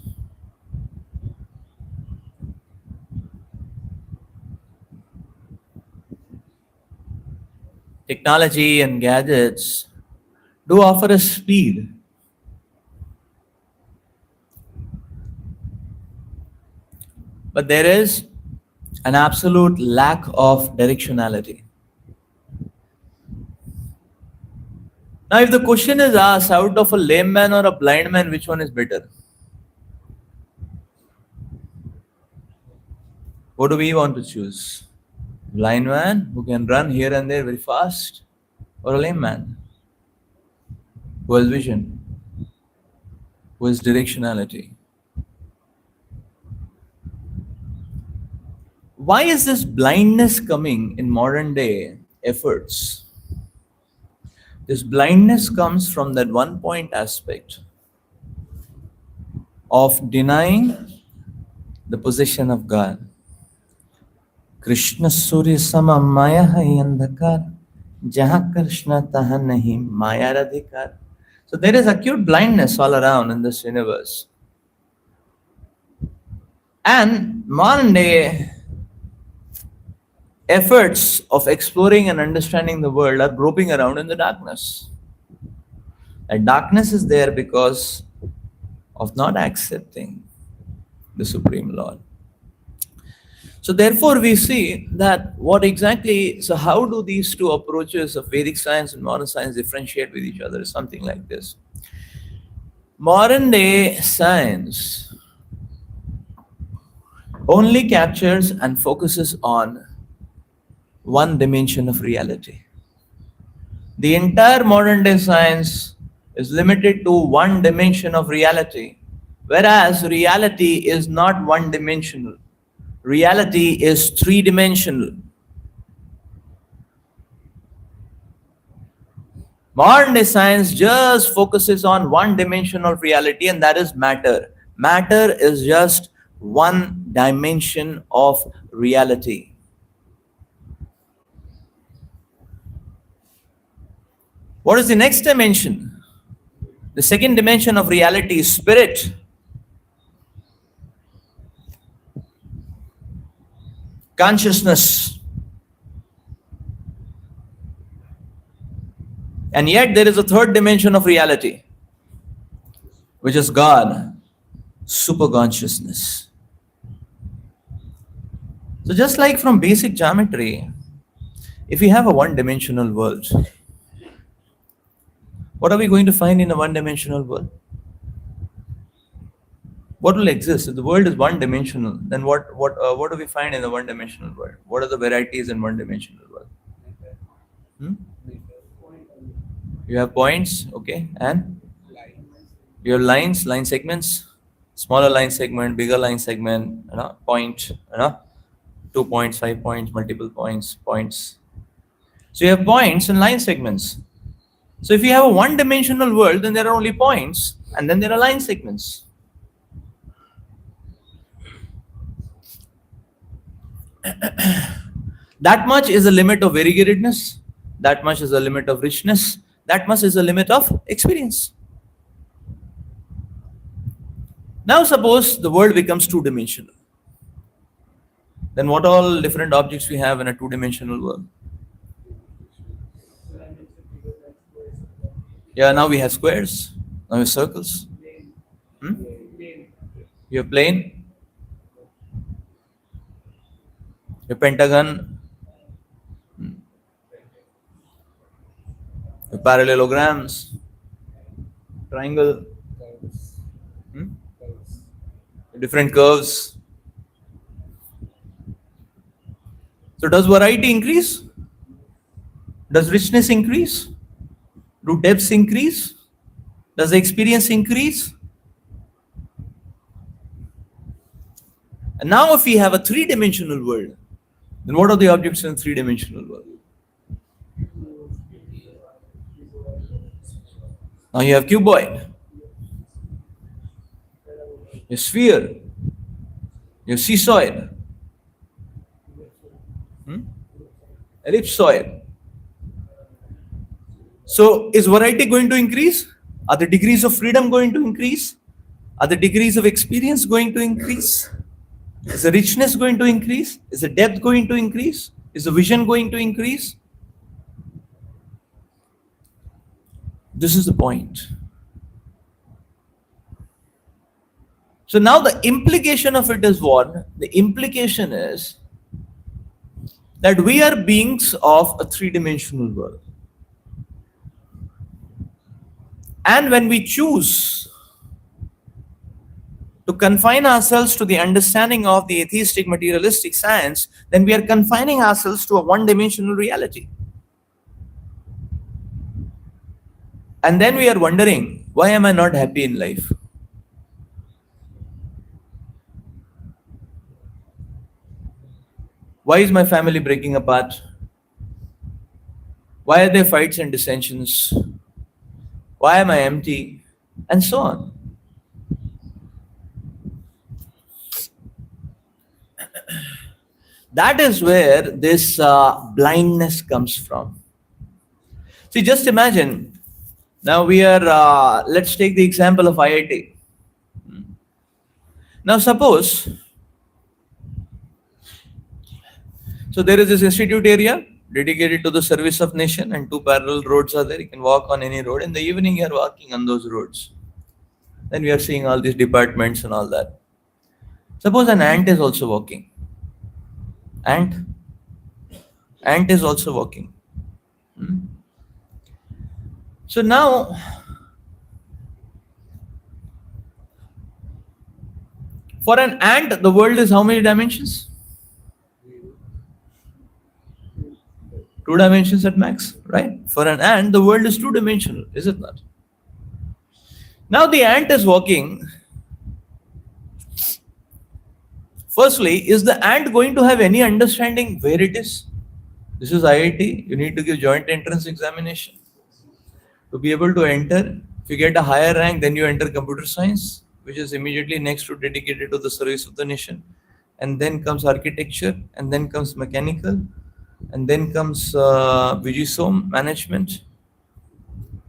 technology and gadgets do offer us speed, but there is an absolute lack of directionality. Now, if the question is asked out of a lame man or a blind man, which one is better? What do we want to choose? Blind man who can run here and there very fast, or a lame man who has vision, who has directionality? Why is this blindness coming in modern day efforts? This blindness comes from that one point aspect of denying the possession of God. Krishna Surya Sama Maya hai andhakar, jahan Krishna tahan nahi Maya radhikar. So there is acute blindness all around in this universe. And modern day efforts of exploring and understanding the world are groping around in the darkness. And darkness is there because of not accepting the Supreme Lord. So therefore we see that so how do these two approaches of Vedic science and modern science differentiate with each other? Something like this. Modern day science only captures and focuses on one dimension of reality. The entire modern day science is limited to one dimension of reality, whereas reality is not one dimensional. Reality is three-dimensional. Modern day science just focuses on one dimension of reality, and that is matter. Matter is just one dimension of reality. What is the next dimension? The second dimension of reality is spirit. Consciousness. And yet there is a third dimension of reality, which is God, super consciousness. So just like from basic geometry, if we have a one-dimensional world, what are we going to find in a one-dimensional world? What will exist? If the world is one dimensional, then what do we find in the one dimensional world? What are the varieties in one dimensional world? Hmm? You have points, okay, and you have lines, line segments, smaller line segment, bigger line segment, point, 2 points, 5 points, multiple points, points. So you have points and line segments. So if you have a one-dimensional world, then there are only points, and then there are line segments. That much is the limit of variegatedness. That much is the limit of richness. That much is the limit of experience. Now suppose the world becomes two-dimensional. Then what all different objects we have in a two-dimensional world? Yeah, now we have squares. Now we have circles. You have plane. Your pentagon. Your parallelograms. Triangle. Different curves. So does variety increase? Does richness increase? Do depths increase? Does the experience increase? And now if we have a three-dimensional world, then what are the objects in a three-dimensional world? Now you have cuboid, your sphere, your seesaw, ellipsoid. So is variety going to increase? Are the degrees of freedom going to increase? Are the degrees of experience going to increase? Is the richness going to increase? Is the depth going to increase? Is the vision going to increase? This is the point. So now the implication of it is what? The implication is that we are beings of a three-dimensional world. And when we choose to confine ourselves to the understanding of the atheistic materialistic science, then we are confining ourselves to a one-dimensional reality. And then we are wondering, why am I not happy in life? Why is my family breaking apart? Why are there fights and dissensions? Why am I empty? And so on. That is where this blindness comes from. See, just imagine, now we are, let's take the example of IIT. Now suppose, so there is this institute area dedicated to the service of nation, and two parallel roads are there. You can walk on any road. In the evening, you are walking on those roads. Then we are seeing all these departments and all that. Suppose an ant is also walking. Ant is also walking. So now, for an ant, the world is how many dimensions? 2 dimensions at max, right? For an ant, the world is 2-dimensional, is it not? Now the ant is walking. Firstly, is the ant going to have any understanding where it is? This is IIT, you need to give joint entrance examination. To be able to enter, if you get a higher rank, then you enter computer science, which is immediately next to dedicated to the service of the nation. And then comes architecture, and then comes mechanical, and then comes Vigisom management.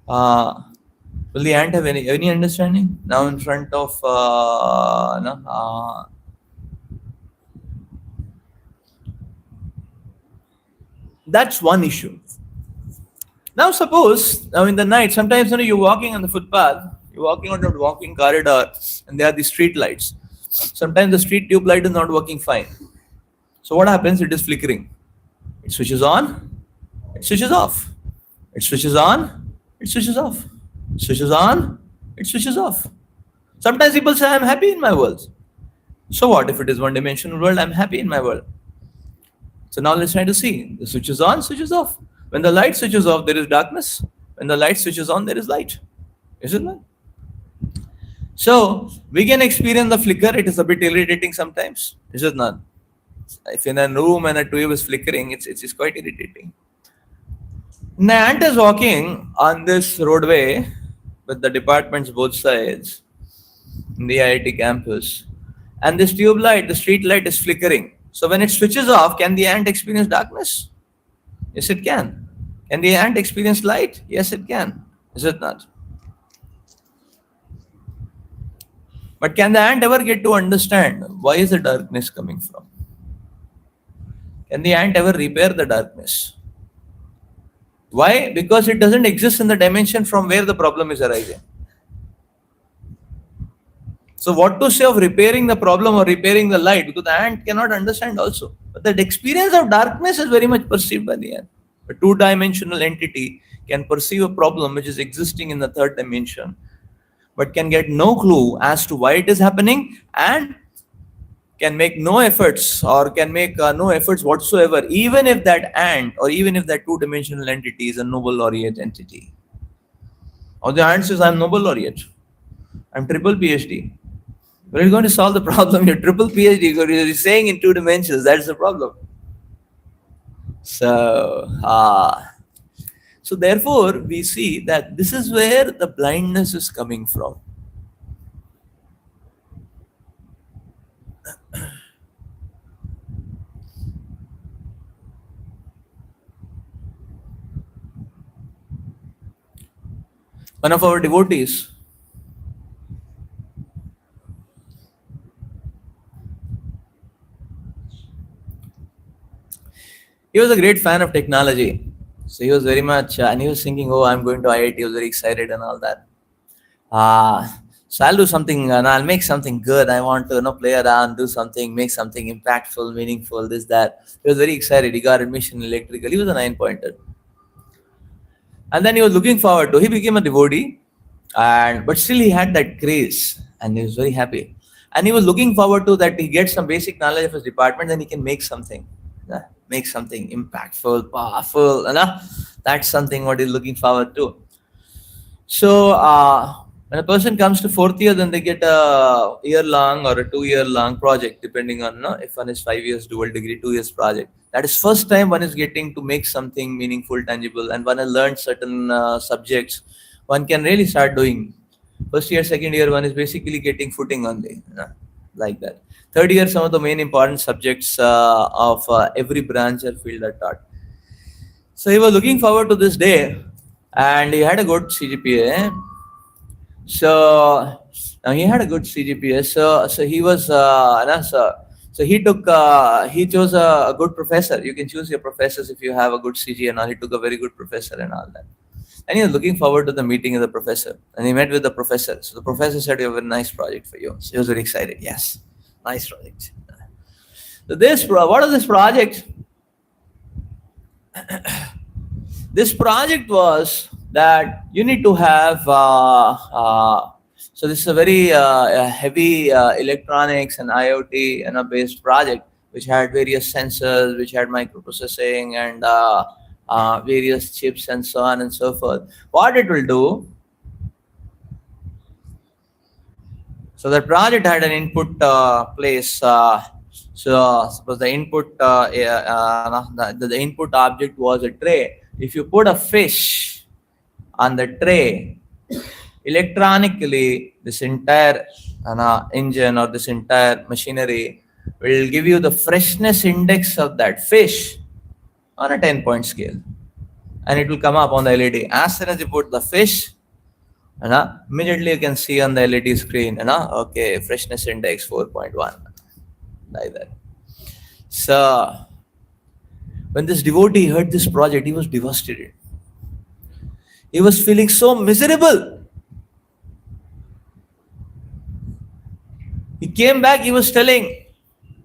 Will the ant have any understanding? Now in front of that's one issue. Now suppose, now in the night, sometimes you're walking on the footpath, you're walking on the walking corridor, and there are the street lights. Sometimes the street tube light is not working fine. So what happens? It is flickering. It switches on, it switches off. It switches on, it switches off. It switches on, it switches off. Sometimes people say, I'm happy in my world. So what if it is one-dimensional world? I'm happy in my world. So now let's try to see. The switch is on, switch is off. When the light switches off, there is darkness. When the light switches on, there is light. Is it not? So we can experience the flicker. It is a bit irritating sometimes. Is it not? If in a room and a tube is flickering, it's quite irritating. The ant is walking on this roadway with the departments both sides in the IIT campus. And this tube light, the street light is flickering. So when it switches off, can the ant experience darkness? Yes, it can. Can the ant experience light? Yes, it can. Is it not? But can the ant ever get to understand why is the darkness coming from? Can the ant ever repair the darkness? Why? Because it doesn't exist in the dimension from where the problem is arising. So what to say of repairing the problem or repairing the light? Because the ant cannot understand also. But that experience of darkness is very much perceived by the ant. A two-dimensional entity can perceive a problem which is existing in the third dimension, but can get no clue as to why it is happening, and can make no efforts or can make no efforts whatsoever, even if that ant or even if that two-dimensional entity is a Nobel laureate entity. Or the ant says, I'm Nobel laureate. I'm triple PhD. But it's going to solve the problem. You're triple PhD. You're saying in two dimensions. That's the problem. So therefore, we see that this is where the blindness is coming from. One of our devotees, he was a great fan of technology. So he was very much, and he was thinking, oh, I'm going to IIT. He was very excited and all that. So I'll do something and I'll make something good. I want to play around, do something, make something impactful, meaningful, this, that. He was very excited. He got admission in electrical. He was a 9-pointer. And then he was looking forward to, he became a devotee, but still he had that grace and he was very happy. And he was looking forward to that he gets some basic knowledge of his department, then he can make something. Make something impactful, powerful. That's something what he's looking forward to. So when a person comes to fourth year, then they get a year-long or a 2-year-long project, depending on if one is 5 years dual degree, 2 years project. That is first time one is getting to make something meaningful, tangible, and one has learned certain subjects. One can really start doing. First year, second year, one is basically getting footing on the like that. Third year, some of the main important subjects of every branch or field are taught. So he was looking forward to this day, and he had a good CGPA. So he had a good CGPA. So he was so he chose a good professor. You can choose your professors if you have a good CG and all. He took a very good professor and all that. And he was looking forward to the meeting of the professor. And he met with the professor. So the professor said, "You have a very nice project for you." So he was very excited. Yes, nice project. So what is this project? This project was that you need to have, so this is a very heavy electronics and IoT based project, which had various sensors, which had microprocessing and various chips and so on and so forth. What it will do, so the project had an input place. So suppose the input, the input object was a tray. If you put a fish on the tray, electronically, this entire engine or this entire machinery will give you the freshness index of that fish on a 10-point scale. And it will come up on the LED. As soon as you put the fish, immediately you can see on the LED screen, okay, freshness index 4.1, like that. So when this devotee heard this project, he was devastated. He was feeling so miserable. He came back, he was telling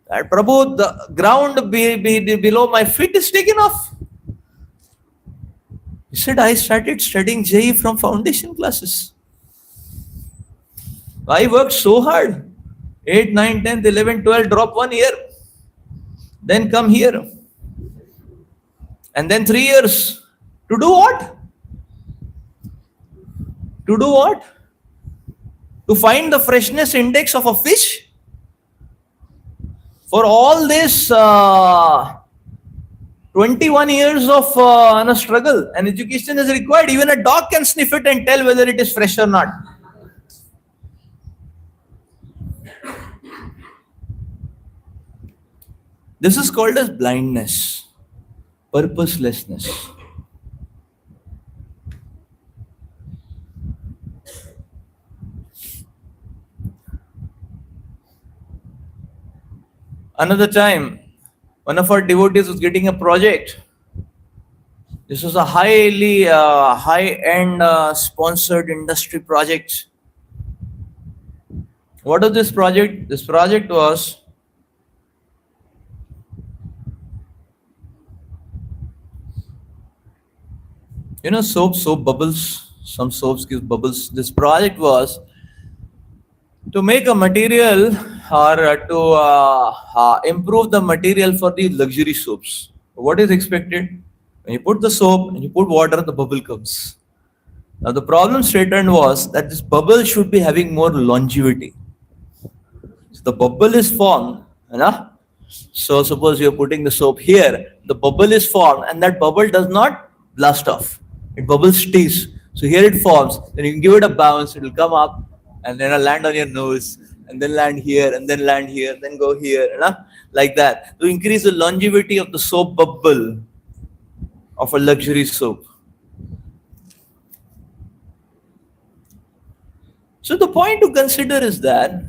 that, Prabhu, the ground below my feet is taken off. He said, I started studying JE from foundation classes. I worked so hard. 8, 9, 10, 11, 12, drop 1 year. Then come here. And then 3 years. To do what? To do what? To find the freshness index of a fish? For all this 21 years of struggle and education is required. Even a dog can sniff it and tell whether it is fresh or not. This is called as blindness, purposelessness. Another time, one of our devotees was getting a project. This was a highly high-end sponsored industry project. What was this project? This project was soap bubbles. Some soaps give bubbles. This project was to make a material or to improve the material for the luxury soaps. What is expected? When you put the soap and you put water, the bubble comes. Now the problem statement was that this bubble should be having more longevity. So the bubble is formed, so suppose you're putting the soap here, the bubble is formed and that bubble does not blast off. It bubble stays. So here it forms, then you can give it a bounce, it will come up and then land on your nose and then land here and then land here, then go here, like that. To increase the longevity of the soap bubble of a luxury soap. So the point to consider is that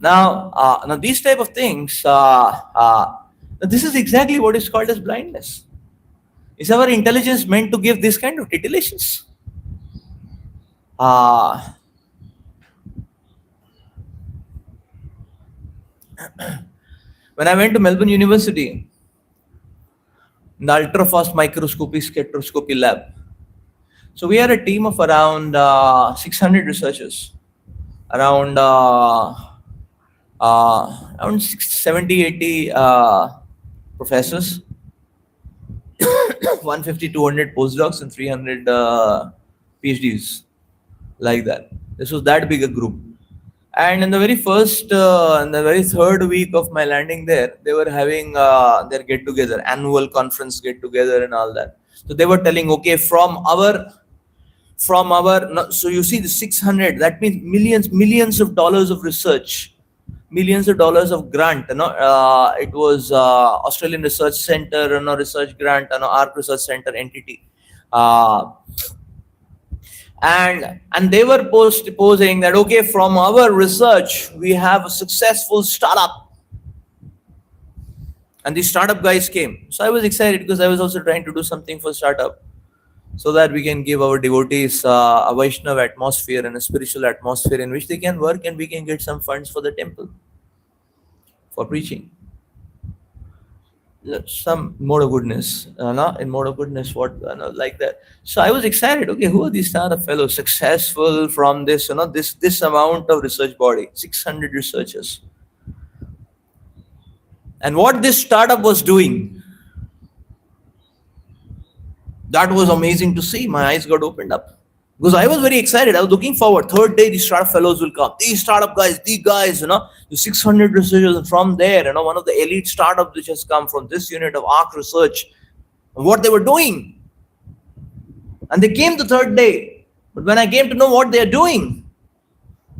now these type of things, this is exactly what is called as blindness. Is our intelligence meant to give this kind of titillations? When I went to Melbourne University, in the ultra-fast microscopy spectroscopy lab, so we are a team of around 600 researchers, around 70, 80 professors, 150, 200 postdocs, and 300 PhDs, like that. This was that big a group. And in the very third week of my landing there, they were having their get-together, annual conference get-together and all that. So they were telling, okay, so you see the 600, that means millions of dollars of research, millions of dollars of grant. It was Australian Research Center, research grant, ARC Research Center entity. And they were posing that, okay, from our research, we have a successful startup. And the startup guys came. So I was excited because I was also trying to do something for startup so that we can give our devotees a Vaishnava atmosphere and a spiritual atmosphere in which they can work and we can get some funds for the temple, for preaching. Some mode of goodness, in mode of goodness, like that. So I was excited. Okay, who are these startup fellows successful from this, this amount of research body, 600 researchers. And what this startup was doing, that was amazing to see. My eyes got opened up. Because I was very excited. I was looking forward. Third day, these startup fellows will come. These startup guys, the 600 researchers, and from there, one of the elite startups which has come from this unit of ARC research, and what they were doing. And they came the third day. But when I came to know what they are doing,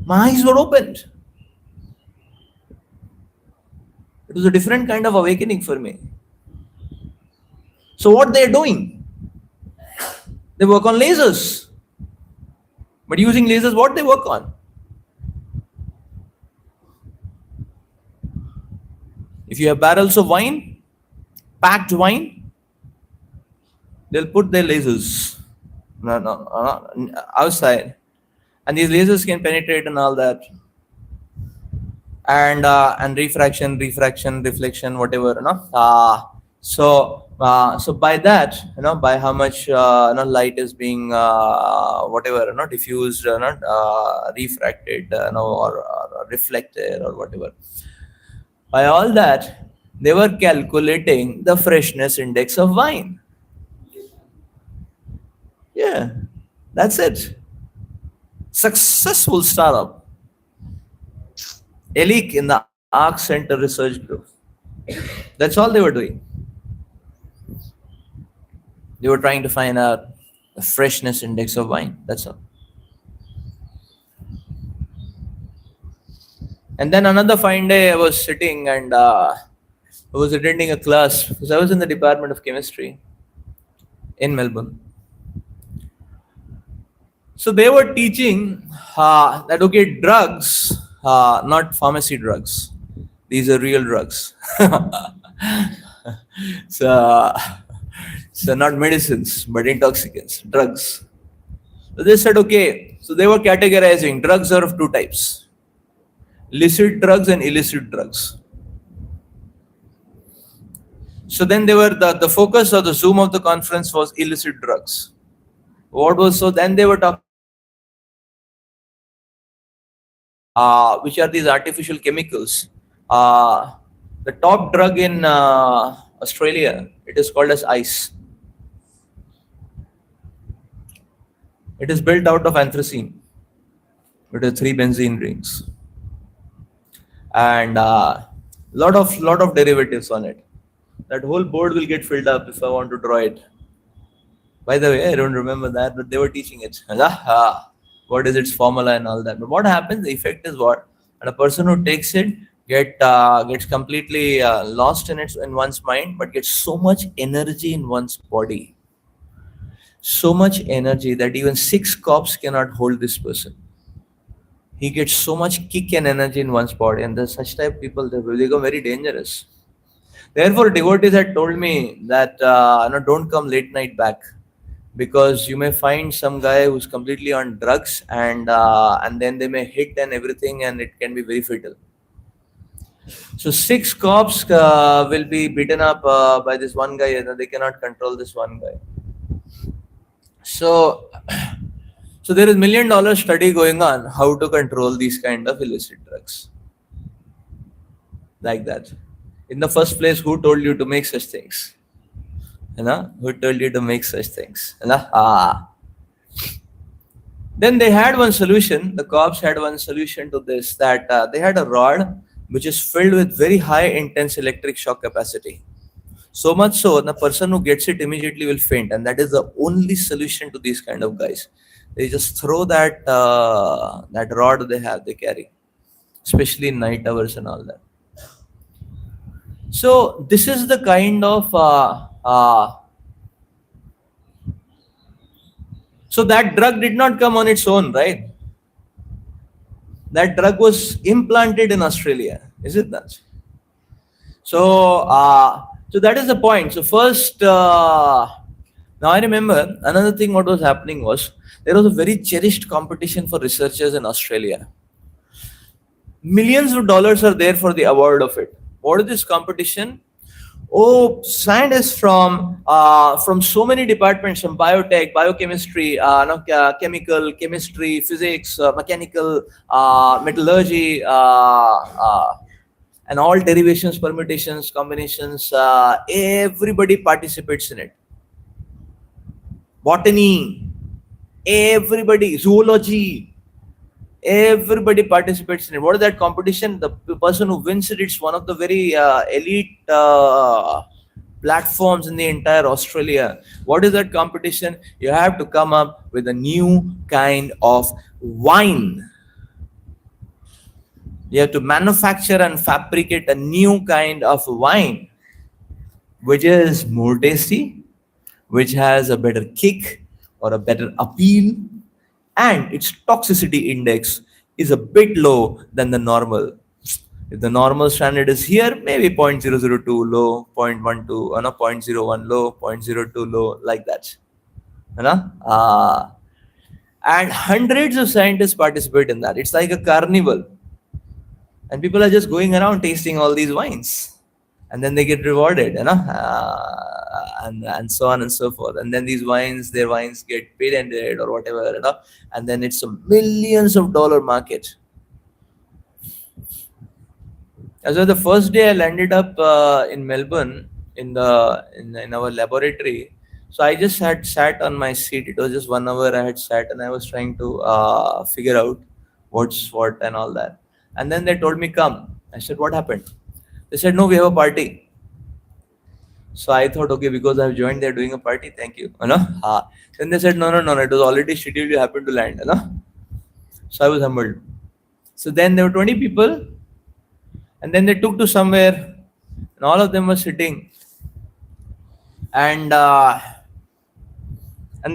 my eyes were opened. It was a different kind of awakening for me. So what they are doing? They work on lasers. But using lasers, what they work on? If you have barrels of wine, packed wine, they'll put their lasers outside. And these lasers can penetrate and all that. And refraction, reflection, whatever. So So by that, by how much light is being whatever, diffused, refracted, or reflected or whatever. By all that, they were calculating the freshness index of wine. Yeah, that's it. Successful startup. Elite in the Arc Center Research Group. That's all they were doing. They were trying to find out the freshness index of wine. That's all. And then another fine day, I was sitting and I was attending a class because I was in the Department of Chemistry in Melbourne. So they were teaching that okay, drugs, not pharmacy drugs. These are real drugs. so, so not medicines, but intoxicants, drugs. So they said okay. So they were categorizing drugs are of two types: licit drugs and illicit drugs. So then they were the focus of the Zoom of the conference was illicit drugs. What was so then they were talking which are these artificial chemicals. The top drug in Australia, it is called as ice. It is built out of anthracene. It has 3 benzene rings and lot of derivatives on it. That whole board will get filled up if I want to draw it. By the way, I don't remember that, but they were teaching it. What is its formula and all that. But what happens, the effect is what? And a person who takes it gets completely lost in one's mind, but gets so much energy in one's body. So much energy that even 6 cops cannot hold this person. He gets so much kick and energy in one's body, and there's such type of people, they become very dangerous. Therefore, devotees had told me that don't come late night back, because you may find some guy who's completely on drugs and then they may hit and everything, and it can be very fatal. So 6 cops will be beaten up by this one guy. They cannot control this one guy. So there is $1 million study going on how to control these kind of illicit drugs. Like that. In the first place, who told you to make such things? Who told you to make such things? Then they had one solution. The cops had one solution to this, that they had a rod which is filled with very high intense electric shock capacity. So much so, the person who gets it immediately will faint, and that is the only solution to these kind of guys. They just throw that rod they carry, especially in night hours and all that. So this is the kind of so that drug did not come on its own, right? That drug was implanted in Australia, is it not? So so that is the point. So first, now I remember another thing. What was happening was there was a very cherished competition for researchers in Australia. Millions of dollars are there for the award of it. What is this competition? Oh, scientists from so many departments, from biotech, biochemistry, chemical, chemistry, physics, mechanical, metallurgy, and all derivations, permutations, combinations. Everybody participates in it. Botany, everybody, zoology. Everybody participates in it. What is that competition? The person who wins it, it's one of the very elite platforms in the entire Australia. What is that competition? You have to come up with a new kind of wine. You have to manufacture and fabricate a new kind of wine, which is more tasty, which has a better kick or a better appeal, and its toxicity index is a bit low than the normal. If the normal standard is here, maybe 0.002 low, 0.12, 0.01 low, 0.02 low, like that. And hundreds of scientists participate in that. It's like a carnival. And people are just going around tasting all these wines. And then they get rewarded. and so on and so forth. And then these wines, their wines get patented or whatever, and then it's a millions of dollar market. And so the first day I landed up in Melbourne in our laboratory. So I just had sat on my seat. It was just 1 hour I had sat, and I was trying to figure out what's what and all that. And then they told me, come. I said, what happened? They said, no, we have a party. So I thought, okay, because I've joined, they're doing a party. Thank you. Then they said, no, it was already scheduled. You happened to land. So I was humbled. So then there were 20 people, and then they took to somewhere, and all of them were sitting, and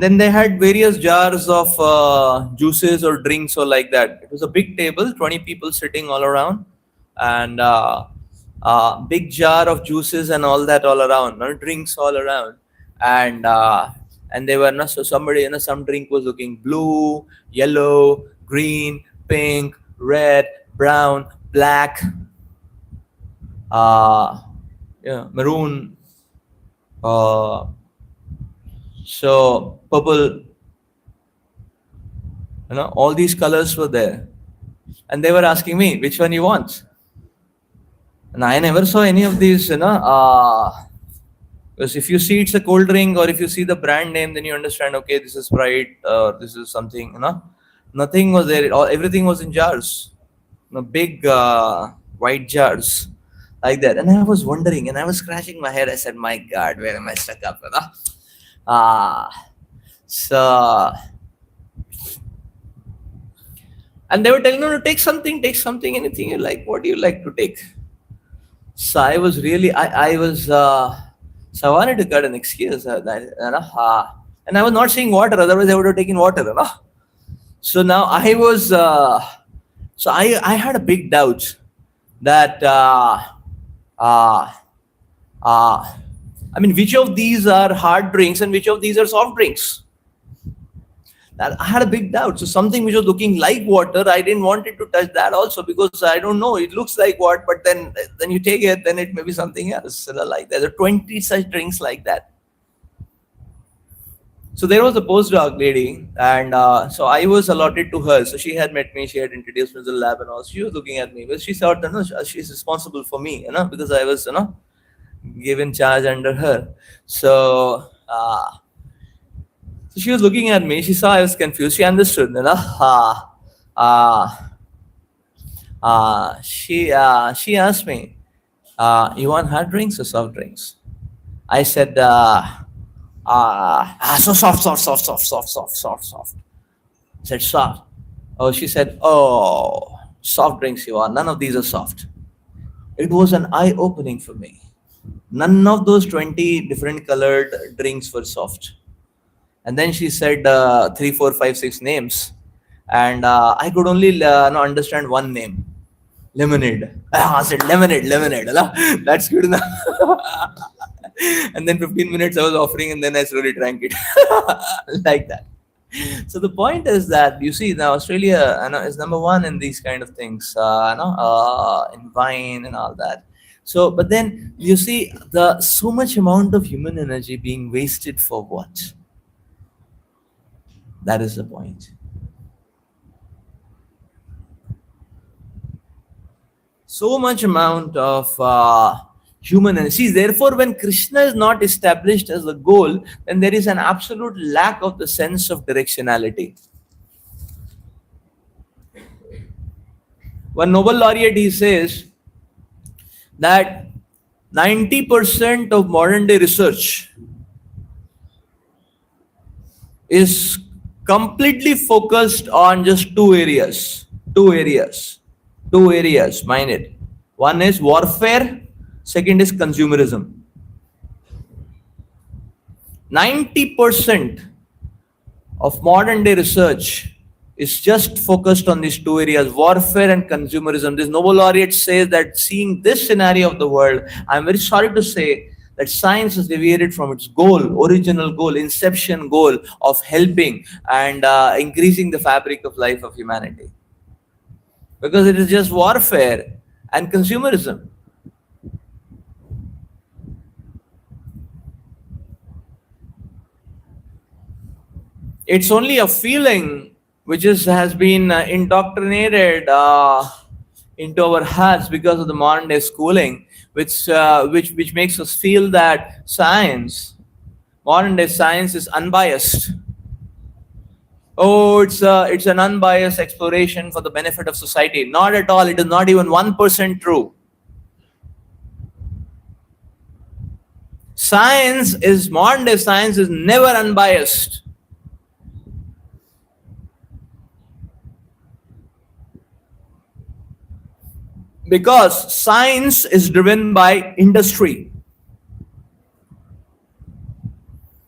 then they had various jars of juices or drinks or like that. It was a big table, 20 people sitting all around, and big jar of juices and all that all around, drinks all around, and they were so somebody, some drink was looking blue, yellow, green, pink, red, brown, black, maroon, so purple, all these colors were there, and they were asking me which one you want, and I never saw any of these, because if you see it's a cold drink, or if you see the brand name, then you understand, okay, this is Sprite, or this is something, nothing was there. Everything was in jars, big white jars like that. And I was wondering, and I was scratching my head. I said, my God, where am I stuck up? So, and they were telling me to take something, anything you like. What do you like to take? So I was really, so I wanted to cut an excuse. And I was not saying water, otherwise I would have taken water. So now I was, so I had a big doubt that, which of these are hard drinks and which of these are soft drinks? That I had a big doubt. So something which was looking like water, I didn't want it to touch that also, because I don't know, it looks like what, but then you take it, then it may be something else. Like there are 20 such drinks like that. So there was a postdoc lady, and so I was allotted to her. So she had met me, she had introduced me to the lab and all. She was looking at me, but she thought, she's responsible for me, because I was, given charge under her. So, so she was looking at me. She saw I was confused. She understood, she asked me, you want hard drinks or soft drinks? I said, so soft. I said, soft. Oh, she said, oh, soft drinks you want. None of these are soft. It was an eye-opening for me. None of those 20 different colored drinks were soft. And then she said 3, 4, 5, 6 names. And I could only understand one name. Lemonade. I said, lemonade. That's good enough. And then 15 minutes I was offering, and then I slowly drank it. Like that. So the point is that, you see, now Australia is number one in these kind of things, in wine and all that. So, but then you see so much amount of human energy being wasted for what? That is the point. So much amount of human energy. Therefore, when Krishna is not established as the goal, then there is an absolute lack of the sense of directionality. One Nobel laureate, he says that 90% of modern day research is completely focused on just two areas, mind it. One is warfare, second is consumerism. 90% of modern day research is just focused on these two areas, warfare and consumerism. This Nobel laureate says that, seeing this scenario of the world, I'm very sorry to say that science has deviated from its goal, original goal, inception goal of helping and increasing the fabric of life of humanity. Because it is just warfare and consumerism. It's only a feeling which has been indoctrinated into our hearts because of the modern day schooling, which makes us feel that modern day science is unbiased. Oh, it's an unbiased exploration for the benefit of society. Not at all. It is not even 1% true. Modern day science is never unbiased. Because science is driven by industry.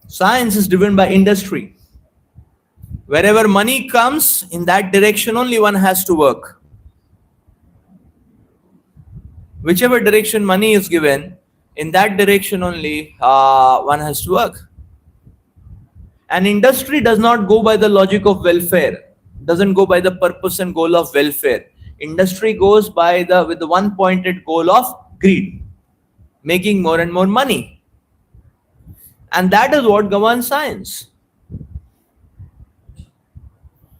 Science is driven by industry. Wherever money comes, in that direction only one has to work. Whichever direction money is given, in that direction only one has to work. And industry does not go by the logic of welfare, doesn't go by the purpose and goal of welfare. Industry goes with the one pointed goal of greed, making more and more money. And that is what governs science.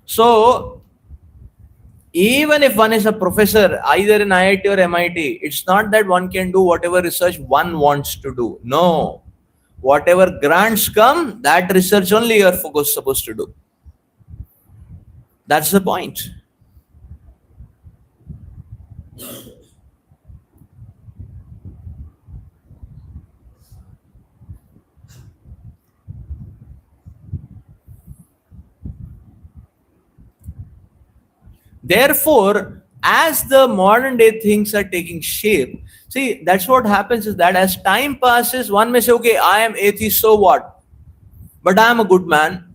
So, even if one is a professor, either in IIT or MIT, it's not that one can do whatever research one wants to do. No. Whatever grants come, that research only you are supposed to do. That's the point. Therefore, as the modern day things are taking shape, see, that's what happens is that as time passes, one may say, okay, I am atheist, so what? But I am a good man.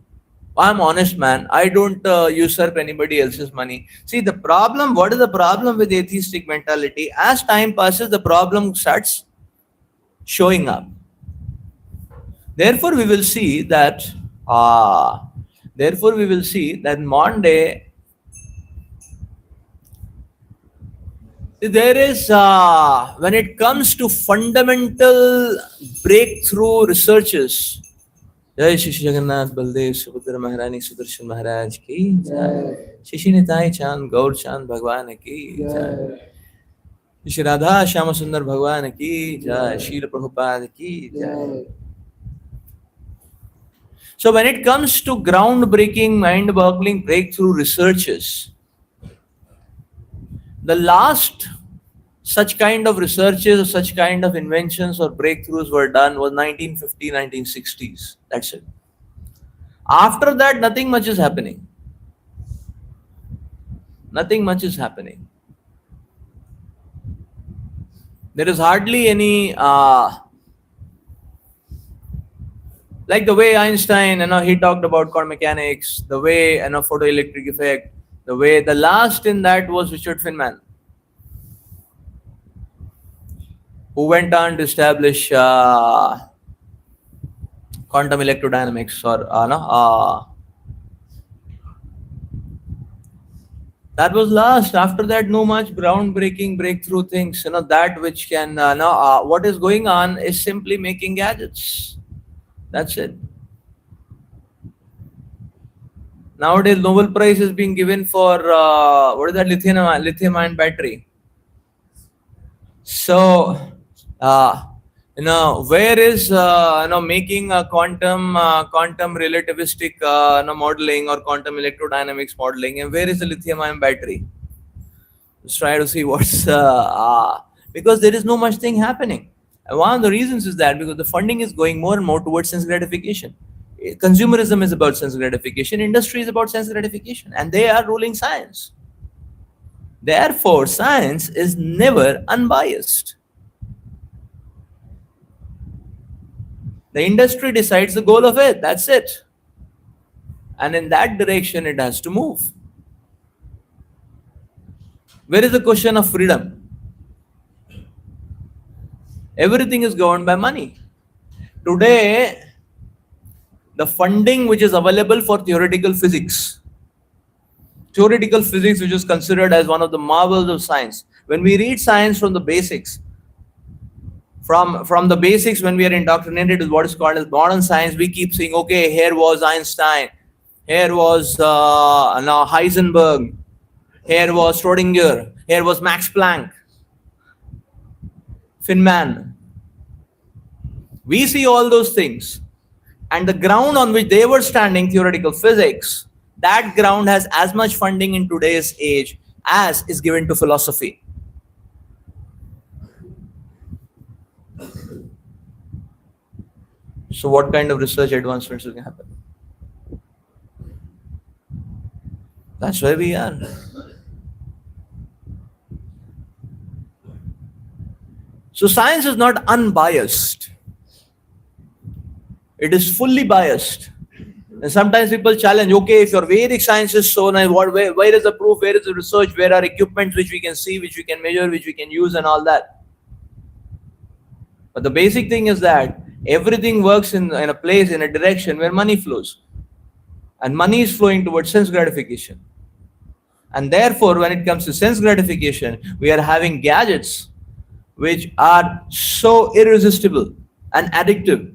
I am honest man. I don't usurp anybody else's money. See, what is the problem with atheistic mentality? As time passes, the problem starts showing up. Therefore, we will see that modern day, there is, when it comes to fundamental breakthrough researches, Jai Shri Jagannath Baldev Subhadra Maharani Sudarshan Maharaj ki Jai. Shri Nitai Chand Gaur Chand Bhagwan ki Jai. Shri Radha Shyama Sundar Bhagwan ki Jai. Shri Prabhupada ki Jai. So when it comes to groundbreaking, mind-boggling breakthrough researches, the last such kind of researches or such kind of inventions or breakthroughs were done was 1950, 1960s. That's it. After that, nothing much is happening. Nothing much is happening. There is hardly any, like the way Einstein, he talked about quantum mechanics, the way, photoelectric effect, the last in that was Richard Feynman, who went on to establish quantum electrodynamics, or that was last. After that, no much groundbreaking breakthrough things. That which can what is going on is simply making gadgets. That's it. Nowadays, Nobel Prize is being given for what is that, lithium-ion battery. So, where is making a quantum relativistic modeling or quantum electrodynamics modeling, and where is the lithium-ion battery? Let's try to see what's because there is no much thing happening. And one of the reasons is that because the funding is going more and more towards sense gratification. Consumerism is about sense gratification. Industry is about sense gratification, and they are ruling science. Therefore, science is never unbiased. The industry decides the goal of it. That's it. And in that direction, it has to move. Where is the question of freedom? Everything is governed by money. Today, the funding which is available for theoretical physics, which is considered as one of the marvels of science. When we read science from the basics, from the basics, when we are indoctrinated with what is called as modern science, we keep saying, okay, here was Einstein. here was now Heisenberg, here was Schrodinger, here was Max Planck, Feynman. We see all those things. And the ground on which they were standing, theoretical physics, that ground has as much funding in today's age as is given to philosophy. So what kind of research advancements will happen? That's where we are. So science is not unbiased. It is fully biased. And sometimes people challenge, okay, if your Vedic science is so nice, where is the proof, where is the research, where are equipments which we can see, which we can measure, which we can use and all that. But the basic thing is that everything works in a place, in a direction where money flows. And money is flowing towards sense gratification. And therefore, when it comes to sense gratification, we are having gadgets which are so irresistible and addictive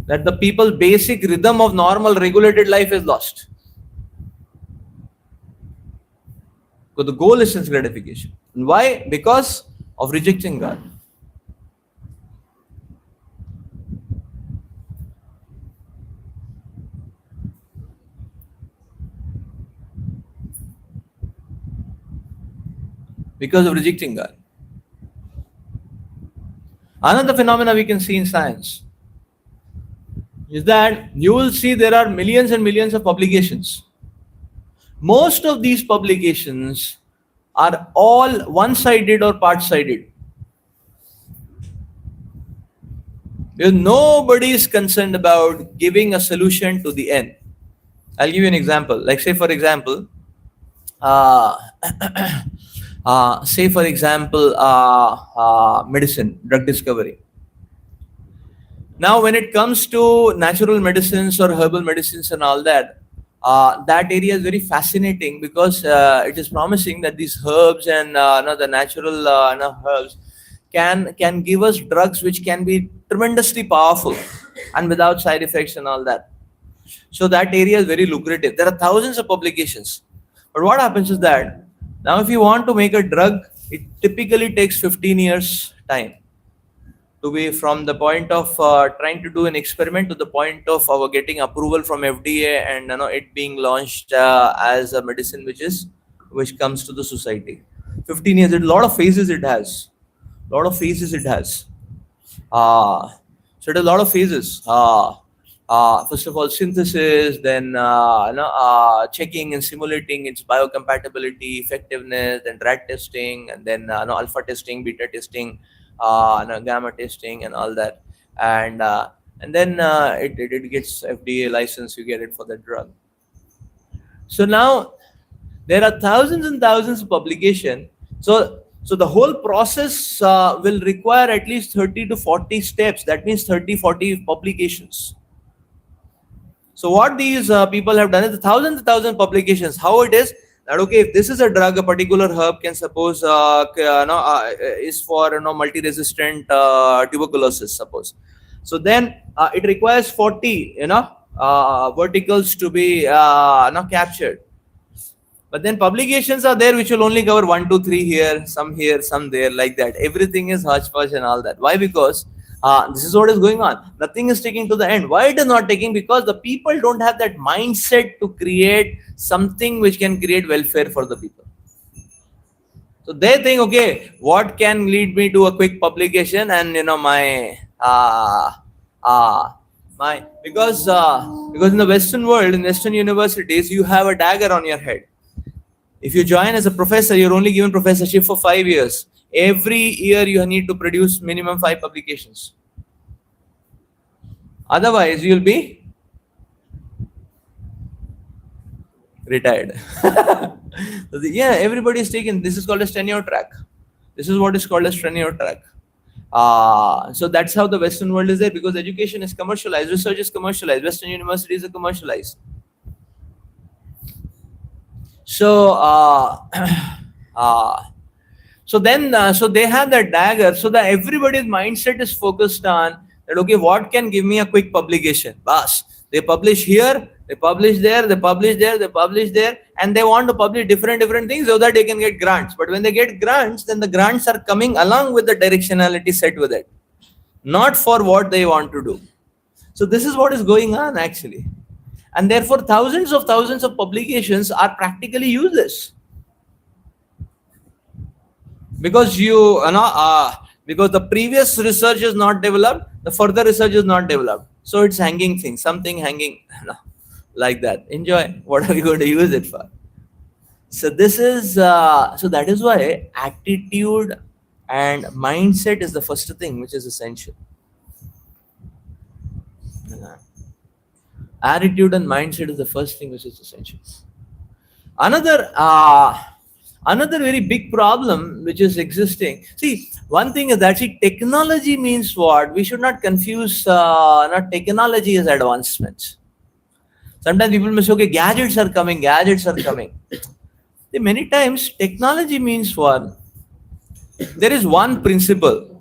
that the people's basic rhythm of normal regulated life is lost. So the goal is sense gratification. And why? Because of rejecting God. Because of rejecting God. Another phenomena we can see in science is that you will see there are millions and millions of publications. Most of these publications are all one-sided or part-sided. Nobody is concerned about giving a solution to the end. I'll give you an example. Like say for example, medicine, drug discovery. Now, when it comes to natural medicines or herbal medicines and all that, that area is very fascinating because it is promising that these herbs and the natural herbs can give us drugs which can be tremendously powerful and without side effects and all that. So that area is very lucrative. There are thousands of publications. But what happens is that now if you want to make a drug, it typically takes 15 years time to be from the point of trying to do an experiment to the point of our getting approval from FDA and it being launched as a medicine which comes to the society. 15 years, a lot of phases it has. So it has a lot of phases. First of all, synthesis, then checking and simulating its biocompatibility, effectiveness, then rat testing, and then alpha testing, beta testing, gamma testing, and all that, and then it gets FDA license. You get it for the drug. So now there are thousands and thousands of publication. So the whole process will require at least 30 to 40 steps. That means 30-40 publications. So what these people have done is thousands and thousands of publications. How it is that okay, if this is a drug, a particular herb can suppose is for multi-resistant tuberculosis, suppose. So then it requires 40 verticals to be captured. But then publications are there which will only cover 1, 2, 3 here, some there, like that. Everything is hodgepodge and all that. Why? Because this is what is going on. Nothing is taking to the end. Why it is not taking? Because the people don't have that mindset to create something which can create welfare for the people. So they think, okay, what can lead me to a quick publication and because in the Western world, in Western universities, you have a dagger on your head. If you join as a professor, you're only given professorship for 5 years. Every year you need to produce minimum 5 publications. Otherwise, you'll be retired. Yeah, everybody is taken. This is called a tenure track. This is what is called a tenure track. So that's how the Western world is there, because education is commercialized, research is commercialized, Western universities are commercialized. So so they have that dagger, so that everybody's mindset is focused on that okay, what can give me a quick publication? Bas, they publish here, they publish there, they publish there, they publish there, and they want to publish different things so that they can get grants. But when they get grants, then the grants are coming along with the directionality set with it, not for what they want to do. So this is what is going on actually. And therefore thousands of publications are practically useless. Because because the previous research is not developed, the further research is not developed. So it's hanging thing, something hanging like that. Enjoy. What are you going to use it for? So this is so that is why attitude and mindset is the first thing which is essential. Attitude and mindset is the first thing which is essential. Another very big problem which is existing. See, one thing is that technology means what? We should not confuse not technology as advancements. Sometimes people may say, okay, gadgets are coming. See, many times technology means what? There is one principle.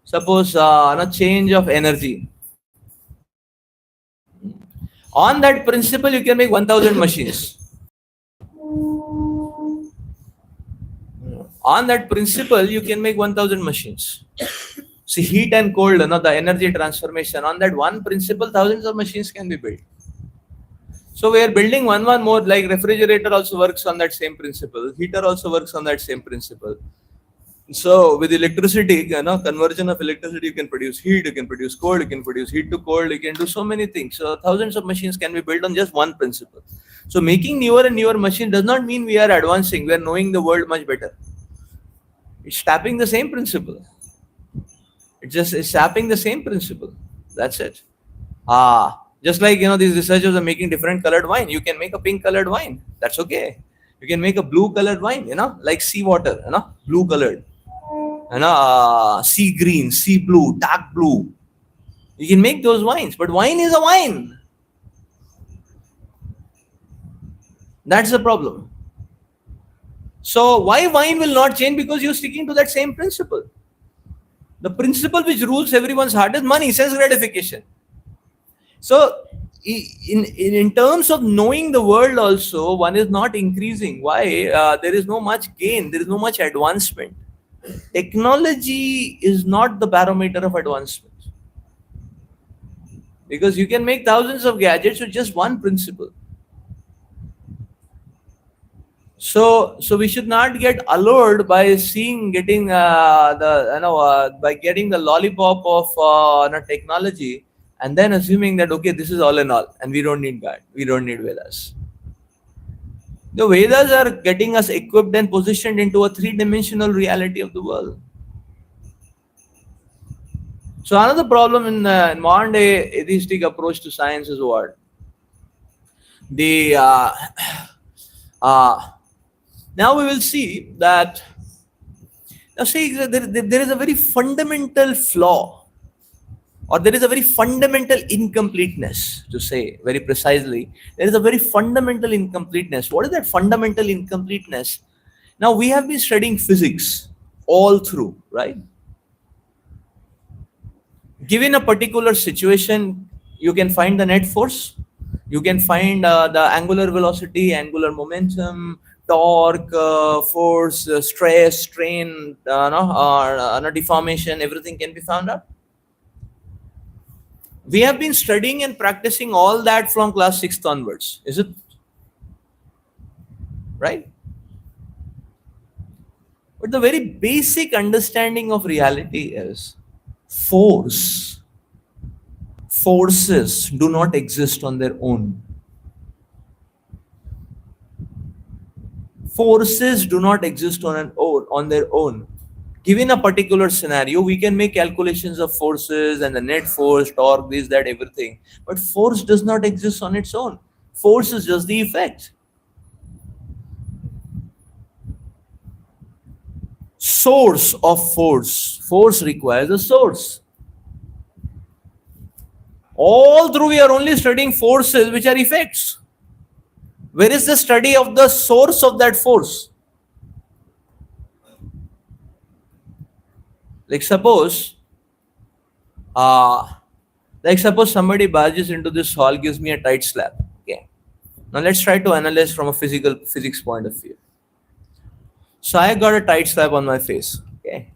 Suppose change of energy. On that principle, you can make 1,000 machines. On that principle, you can make 1,000 machines. See, heat and cold, the energy transformation. On that one principle, thousands of machines can be built. So we are building one more, like refrigerator also works on that same principle. Heater also works on that same principle. So with electricity, conversion of electricity, you can produce heat, you can produce cold, you can produce heat to cold, you can do so many things. So thousands of machines can be built on just one principle. So making newer and newer machines does not mean we are advancing, we are knowing the world much better. It's tapping the same principle. It's tapping the same principle. That's it. Just like, these researchers are making different colored wine. You can make a pink colored wine. That's okay. You can make a blue colored wine, like sea water, blue colored. Sea green, sea blue, dark blue. You can make those wines, but wine is a wine. That's the problem. So why wine will not change? Because you're sticking to that same principle. The principle which rules everyone's heart is money, sense gratification. So in terms of knowing the world also, one is not increasing. Why? There is no much gain, there is no much advancement. Technology is not the barometer of advancement, because you can make thousands of gadgets with just one principle. So we should not get allured by getting the lollipop of technology, and then assuming that okay, this is all in all, and we don't need God, we don't need Vedas. The Vedas are getting us equipped and positioned into a three-dimensional reality of the world. So another problem in modern day atheistic approach to science is what? Now we will see that there is a very fundamental flaw, or there is a very fundamental incompleteness, to say very precisely. There is a very fundamental incompleteness. What is that fundamental incompleteness? Now we have been studying physics all through, right? Given a particular situation, you can find the net force, you can find the angular velocity, angular momentum, torque, force, stress, strain, deformation, everything can be found out. We have been studying and practicing all that from class 6th onwards. Is it? Right? But the very basic understanding of reality is forces do not exist on their own. Forces do not exist on their own. Given a particular scenario, we can make calculations of forces and the net force, torque, this, that, everything. But force does not exist on its own. Force is just the effect. Source of force. Force requires a source. All through we are only studying forces which are effects. Where is the study of the source of that force? Like suppose Uh, like suppose somebody barges into this hall, gives me a tight slap. Okay. Now let's try to analyze from a physics point of view. So I got a tight slap on my face. Okay.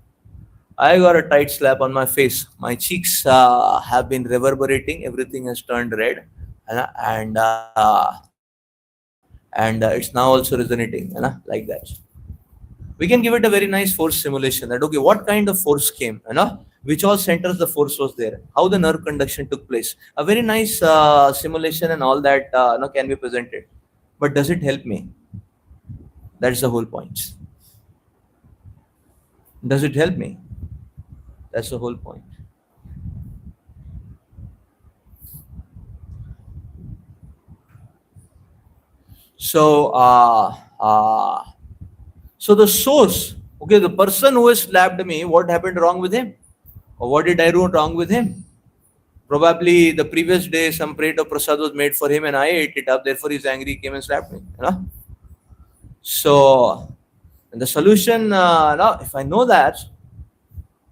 I got a tight slap on my face. My cheeks have been reverberating. Everything has turned red, and it's now also resonating, like that. We can give it a very nice force simulation. That okay, what kind of force came, which all centers the force was there, how the nerve conduction took place. A very nice simulation and all that can be presented. But does it help me? That's the whole point. Does it help me? That's the whole point. So, so the source, okay, the person who has slapped me, what happened wrong with him? Or what did I do wrong with him? Probably the previous day some plate of prasad was made for him and I ate it up, therefore he's angry, he came and slapped me. So, the solution, now, if I know that,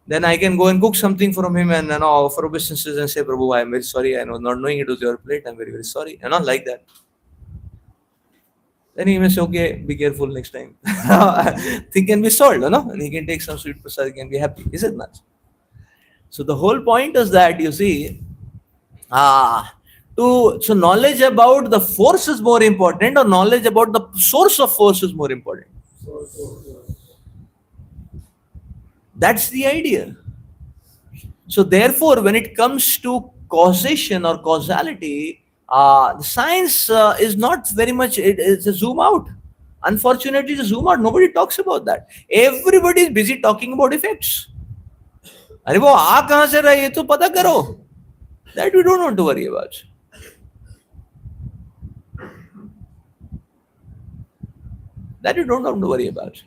then I can go and cook something from him and offer obeisances and say, Prabhu, I am very sorry. I know not knowing it was your plate. I'm very, very sorry. Like that. Then he may say, okay, be careful next time. Thing can be solved, and he can take some sweet prasad, he can be happy. Is it not? So the whole point is that you see, so knowledge about the force is more important, or knowledge about the source of force is more important. That's the idea. So therefore, when it comes to causation or causality, the science is not very much. It's a zoom out. Unfortunately, the zoom out. Nobody talks about that. Everybody is busy talking about effects. अरे वो आ कहाँ से रहा है ये तो पता करो. That we don't want to worry about. That you don't have to worry about.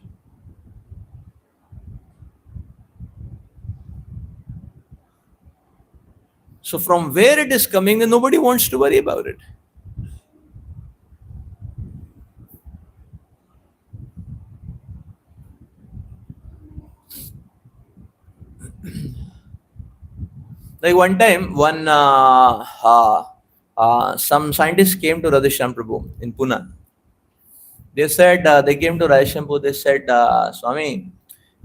So from where it is coming, then nobody wants to worry about it. Like one time, some scientists came to Radhesham Prabhu in Pune. They said, they came to Radhesham Prabhu, they said, Swami,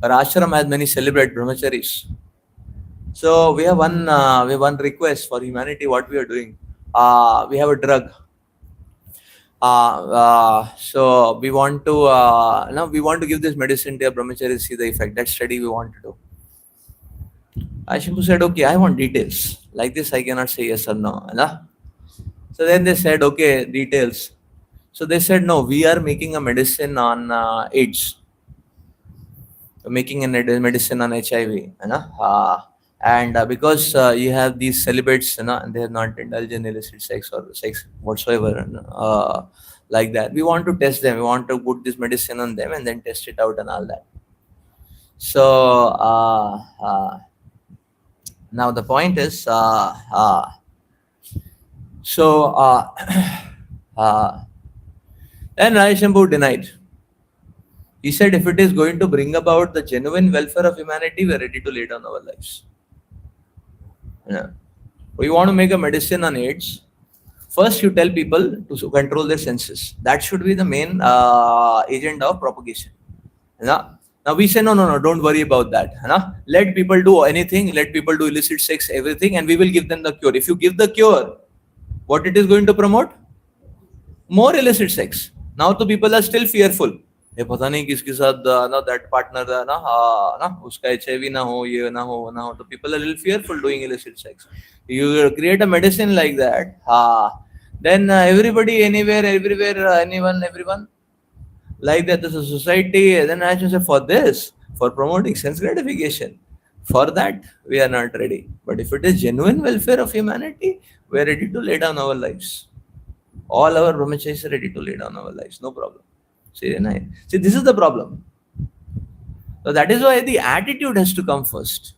our ashram has many celebrate brahmacharis. So we have one request for humanity. What we are doing, we have a drug. So we want to we want to give this medicine to a brahmachari, see the effect. That study we want to do. Ashimbu said, okay, I want details. Like this, I cannot say yes or no. So then they said, okay, details. So they said, no, we are making a medicine on AIDS. Making a medicine on HIV. And because you have these celibates, and they have not indulged in illicit sex or sex whatsoever, like that. We want to test them. We want to put this medicine on them and then test it out and all that. So now the point is, then Raishambhu denied. He said, if it is going to bring about the genuine welfare of humanity, we are ready to lay down our lives. We want to make a medicine on AIDS. First, you tell people to control their senses. That should be the main agent of propagation. Now we say, no, don't worry about that. Let people do anything, let people do illicit sex, everything, and we will give them the cure. If you give the cure, what it is going to promote? More illicit sex. Now the people are still fearful. ये पता नहीं किसके साथ that partner उसका HIV ना हो, ये ना हो, तो people are a little fearful doing illicit sex. You create a medicine like that, then everybody, anywhere, everywhere, anyone, everyone, like that, there's a society. Then I should say, for this, for promoting sense gratification, for that we are not ready. But if it is genuine welfare of humanity, we are ready to lay down our lives. All our brahmacharis are ready to lay down our lives, no problem. See, this is the problem. So that is why the attitude has to come first.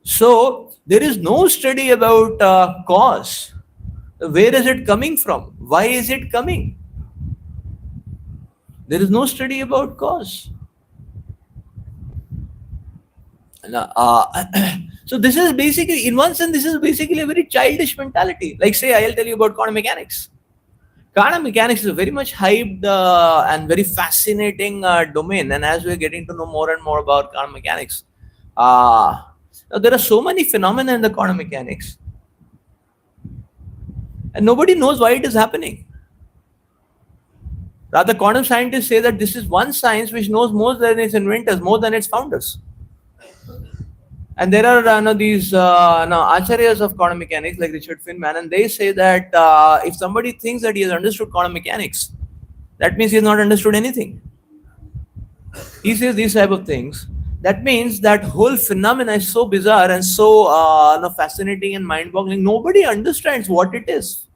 So there is no study about cause. Where is it coming from? Why is it coming? There is no study about cause. So this is basically, in one sense, this is basically a very childish mentality. Like say, I'll tell you about quantum mechanics. Quantum mechanics is a very much hyped and very fascinating domain. And as we're getting to know more and more about quantum mechanics, there are so many phenomena in the quantum mechanics, and nobody knows why it is happening. Rather, quantum scientists say that this is one science which knows more than its inventors, more than its founders. And there are these acharyas of quantum mechanics like Richard Feynman, and they say that if somebody thinks that he has understood quantum mechanics, that means he has not understood anything. He says these type of things. That means that whole phenomena is so bizarre and so fascinating and mind-boggling. Nobody understands what it is.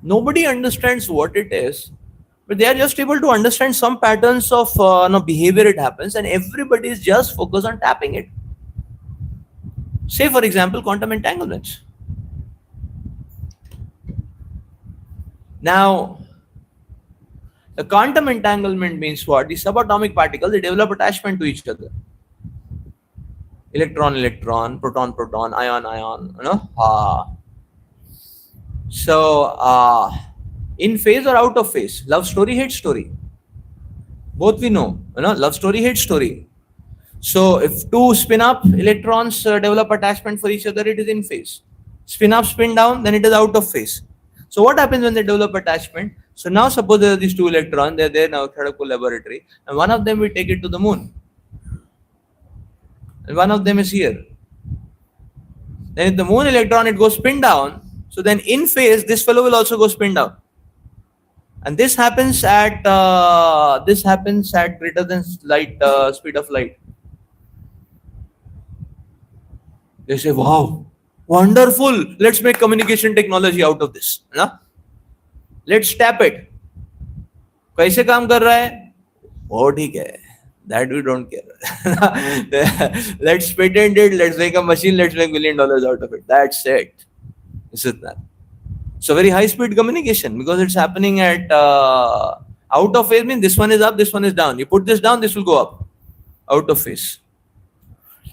Nobody understands what it is, but they are just able to understand some patterns of behavior it happens, and everybody is just focused on tapping it. Say, for example, quantum entanglements. Now, the quantum entanglement means what? The subatomic particles, they develop attachment to each other. Electron, electron, proton, proton, ion, ion, So, in phase or out of phase, love story, hate story. Both we know, love story, hate story. So, if two spin up electrons develop attachment for each other, it is in phase. Spin up, spin down, then it is out of phase. So, what happens when they develop attachment? So, now suppose there are these two electrons, they're there now at Kharagpur laboratory, and one of them we take it to the moon. And one of them is here. Then if the moon electron, it goes spin down, so then in phase, this fellow will also go spin down. And this happens at greater than light speed of light. They say, wow, wonderful. Let's make communication technology out of this. Let's tap it. कैसे काम कर रहा है? वो ठीक है. That we don't care. Let's patent it. Let's make a machine. Let's make $1 million out of it. That's it. Isn't that? So very high speed communication, because it's happening at out of phase means this one is up, this one is down. You put this down, this will go up. Out of phase.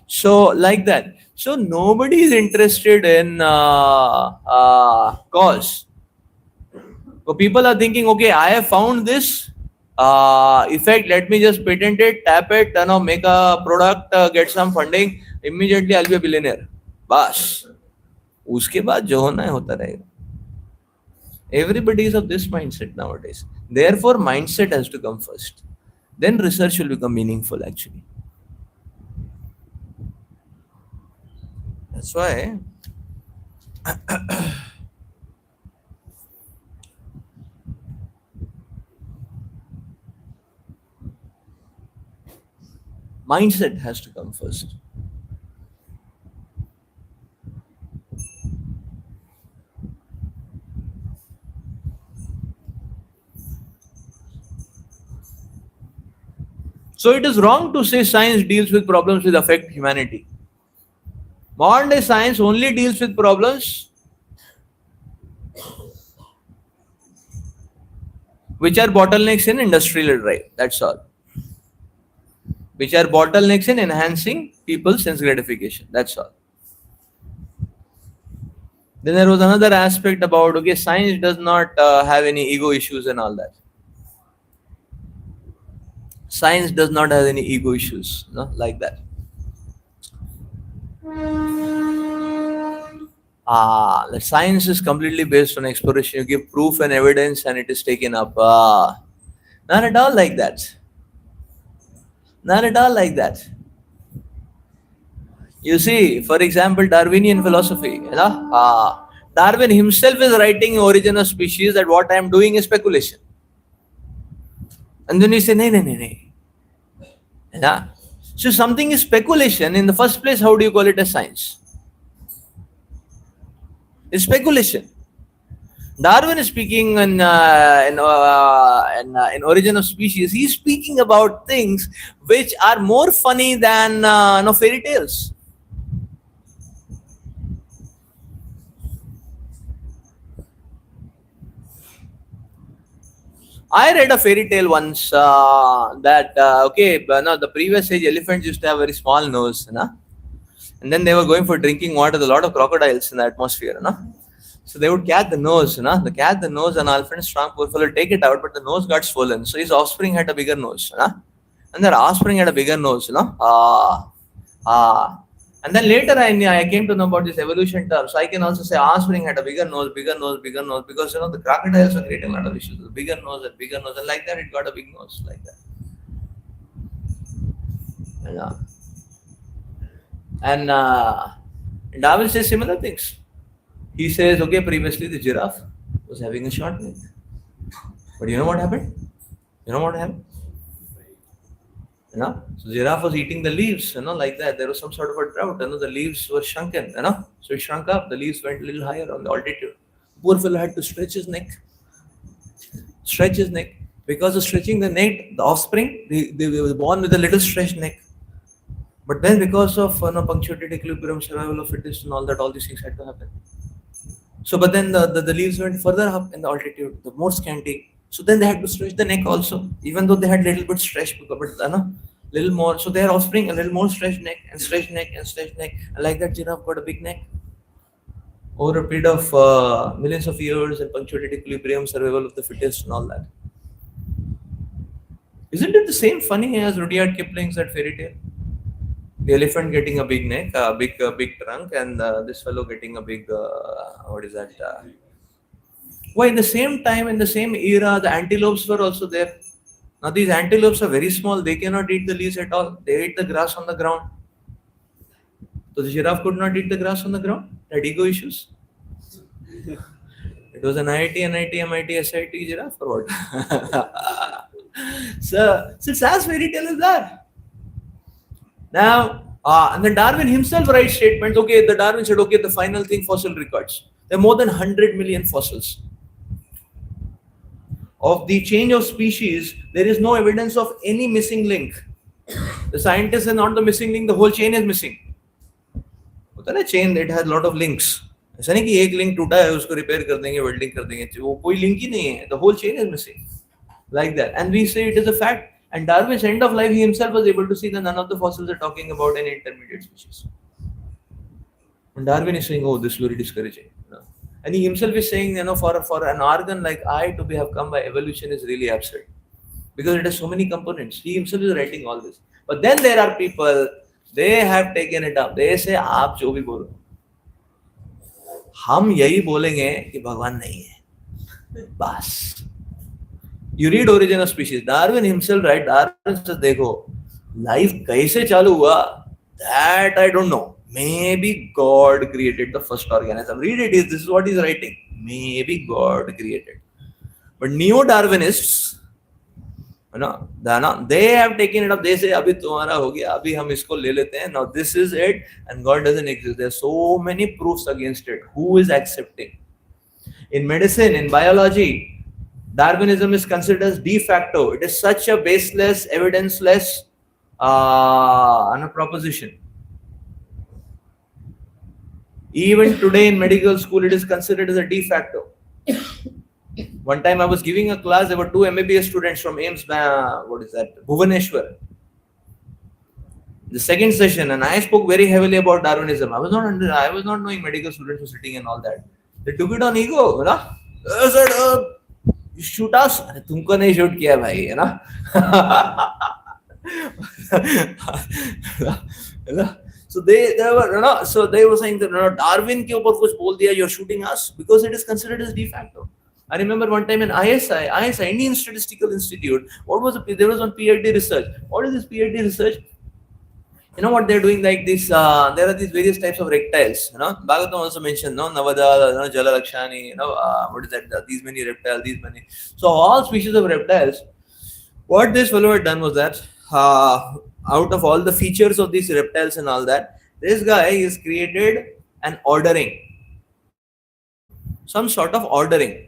So like that. So nobody is interested in cause. So people are thinking, okay, I have found this effect, let me just patent it, tap it, make a product, get some funding, immediately I'll be a billionaire. Bas. Uske baad jo hona hai hota rahega. Everybody is of this mindset nowadays. Therefore, mindset has to come first. Then research will become meaningful actually. That's why mindset has to come first. So it is wrong to say science deals with problems which affect humanity. Modern day science only deals with problems which are bottlenecks in industrial drive. That's all. Which are bottlenecks in enhancing people's sense gratification. That's all. Then there was another aspect about, okay, science does not have any ego issues and all that. Science does not have any ego issues, like that. The science is completely based on exploration. You give proof and evidence and it is taken up. Not at all like that. Not at all like that. You see, for example, Darwinian philosophy. Darwin himself is writing Origin of Species that what I am doing is speculation. And then you say, no. So something is speculation. In the first place, how do you call it as science? It's speculation. Darwin is speaking in Origin of Species. He's speaking about things which are more funny than fairy tales. I read a fairy tale once that no, the previous age elephants used to have very small nose, you know? And then they were going for drinking water. There's a lot of crocodiles in the atmosphere, you know? So they would catch the nose, you know? They catch the nose, and elephant strong poor fellow take it out, but the nose got swollen. So his offspring had a bigger nose, you know? And their offspring had a bigger nose, you know? And then later I came to know about this evolution term. So I can also say offspring had a bigger nose, bigger nose, bigger nose, because you know the crocodiles were creating a lot of issues. Bigger nose, and like that it got a big nose, like that. And Darwin says similar things. He says, okay, previously the giraffe was having a short neck. But you know what happened? You know what happened? You know, so giraffe was eating the leaves, you know, like that. There was some sort of a drought, you know, the leaves were shrunken, you know, so it shrunk up, the leaves went a little higher on the altitude. Poor fellow had to stretch his neck. Because of stretching the neck, the offspring, they were born with a little stretched neck. But then because of punctuated equilibrium, survival of fittest and all that, all these things had to happen. So, but then the leaves went further up in the altitude, the more scanty. So then they had to stretch the neck also, even though they had little bit stretched, but little more. So their offspring a little more stretched neck and stretched neck and stretched neck, and like that giraffe got a big neck. Over a period of millions of years and punctuated equilibrium, survival of the fittest and all that. Isn't it the same funny as Rudyard Kipling's that fairy tale? The elephant getting a big neck, a big trunk, and this fellow getting a big what is that? Why in the same time, in the same era, the antelopes were also there. Now these antelopes are very small; they cannot eat the leaves at all. They eat the grass on the ground. So the giraffe could not eat the grass on the ground. Had ego issues. It was an IIT, NIT, MIT, SIT giraffe or what? So it's as fairy tale as that. Now, and then Darwin himself writes statements. Okay, the Darwin said, okay, the final thing, fossil records. There are more than 100 million fossils. Of the change of species, there is no evidence of any missing link. The scientists are not the missing link, the whole chain is missing. होता है ना chain, it has a lot of links. ऐसा नहीं कि एक link टूटा है उसको repair कर देंगे, welding कर देंगे, वो कोई link ही नहीं है. The whole chain is missing. Like that. And we say it is a fact. And Darwin's end of life, he himself was able to see that none of the fossils are talking about any intermediate species. And Darwin is saying, oh, this is very discouraging. And he himself is saying, for an organ like eye to have come by evolution is really absurd. Because it has so many components. He himself is writing all this. But then there are people, they have taken it up. They say, आप जो भी बोलो, हम यही बोलेंगे कि भगवान नहीं है. बस. You read Origin of Species. Darwin himself, right? Darwin says, देखो, life कैसे चालू हुआ? That I don't know. Maybe God created the first organism. Read it. This is what he's writing. Maybe God created. But neo-Darwinists, they have taken it up. They say, अभी तुम्हारा हो गया. अभी हम इसको ले लेते हैं. Now this is it, and God doesn't exist. There are so many proofs against it. Who is accepting? In medicine, in biology, Darwinism is considered as de facto. It is such a baseless, evidence-less proposition. Even today in medical school, it is considered as a de facto. One time I was giving a class, there were two MBBS students from AIMS, Bhubaneswar. The second session, and I spoke very heavily about Darwinism. I was not knowing medical students were sitting and all that. They took it on ego, They said, you shoot us? तुमको नहीं shoot किया भाई, है ना? So they were saying that Darwin के ऊपर कुछ बोल दिया, you're shooting us, because it is considered as de facto. I remember one time in ISI, Indian Statistical Institute, there was one PhD research. What is this PhD research? You know what they're doing like this? There are these various types of reptiles. Bhagavatam also mentioned, Navada, Jalalakshani, what is that? These many reptiles, these many. So all species of reptiles. What this fellow had done was that, out of all the features of these reptiles and all that, this guy has created an ordering, some sort of ordering.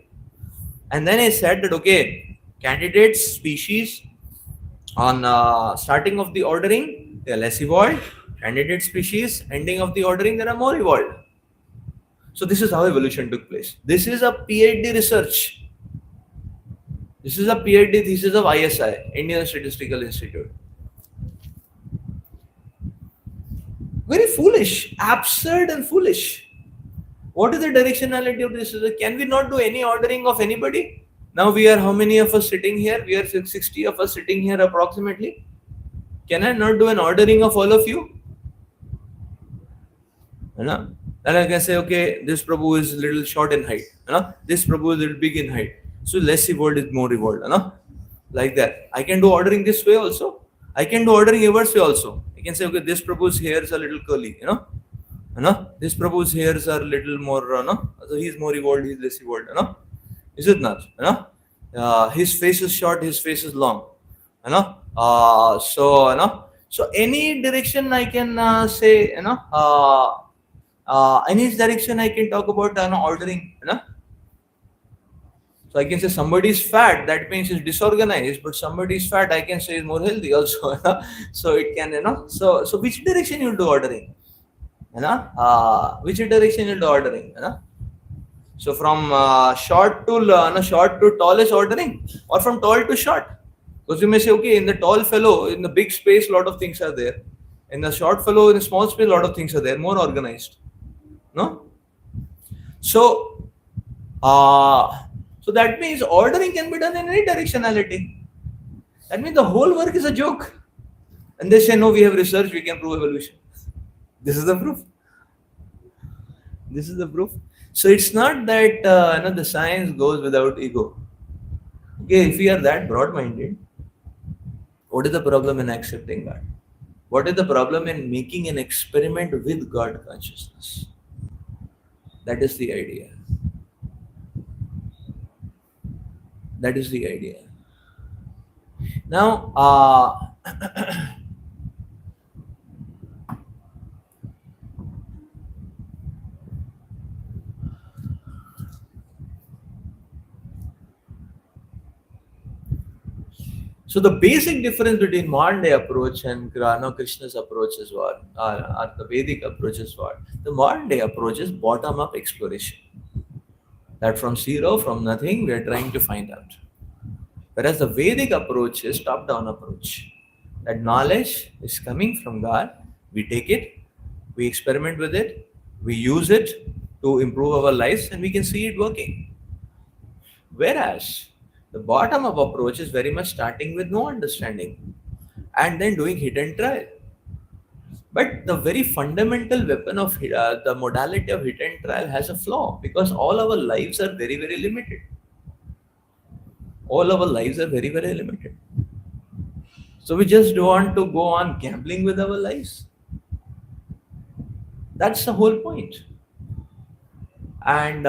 And then he said that, okay, candidates, species, on starting of the ordering, they are less evolved. Candidate species, ending of the ordering, they are more evolved. So this is how evolution took place. This is a PhD research. This is a PhD thesis of ISI, Indian Statistical Institute. Very foolish, absurd and foolish. What is the directionality of this? Can we not do any ordering of anybody? Now we are how many of us sitting here? We are 60 of us sitting here approximately. Can I not do an ordering of all of you? You know? Then I can say, okay, this Prabhu is a little short in height. You know? This Prabhu is a little big in height. So less evolved is more evolved. You know? Like that. I can do ordering this way also. I can do ordering reverse way also. I can say, okay, this Prabhu's hairs are a little curly. You know? This Prabhu's hairs are a little more, so he's more evolved, he's less evolved. You know? Is it not? You know? His face is short, his face is long. You know? So any direction I can say, any direction I can talk about ordering. So I can say somebody is fat, that means he's disorganized, but somebody is fat, I can say is more healthy also. So it can, so which direction you'll do ordering? Which direction you'll do ordering? So from short to tall is ordering, or from tall to short? Because you may say, okay, in the tall fellow, in the big space, a lot of things are there. In the short fellow, in the small space, a lot of things are there, more organized. No? So, so that means ordering can be done in any directionality. That means the whole work is a joke. And they say, no, we have research, we can prove evolution. This is the proof. This is the proof. So it's not that the science goes without ego. Okay, if we are that broad-minded, what is the problem in accepting God? What is the problem in making an experiment with God consciousness? That is the idea. That is the idea. Now, so the basic difference between modern day approach and Krishna's approach is what? Or the Vedic approach is what? The modern day approach is bottom up exploration. That from zero, from nothing, we are trying to find out. Whereas the Vedic approach is top down approach. That knowledge is coming from God. We take it, we experiment with it, we use it to improve our lives, and we can see it working. Whereas the bottom up approach is very much starting with no understanding and then doing hit and try. But the very fundamental weapon of the modality of hit and trial has a flaw, because all our lives are very, very limited. All our lives are very, very limited. So we just don't want to go on gambling with our lives. That's the whole point. And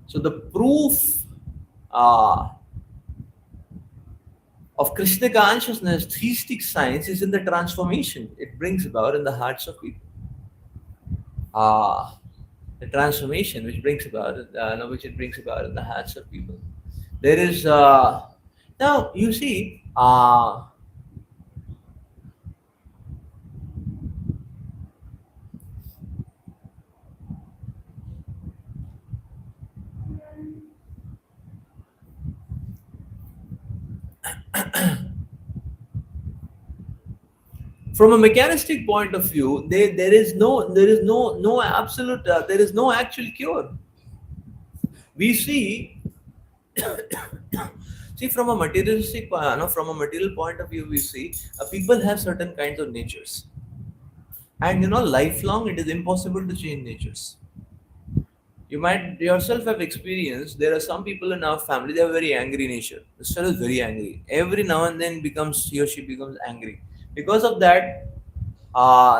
so the proof of Krishna consciousness, theistic science, is in the transformation it brings about in the hearts of people. The transformation which brings about, which it brings about in the hearts of people. There is now you see. From a mechanistic point of view, there is no absolute, there is no actual cure. We see, see from a materialistic, from a material point of view, we see people have certain kinds of natures, and lifelong it is impossible to change natures. You might yourself have experienced, there are some people in our family, they have very angry nature. This fellow is very angry. Every now and then he or she becomes angry. Because of that,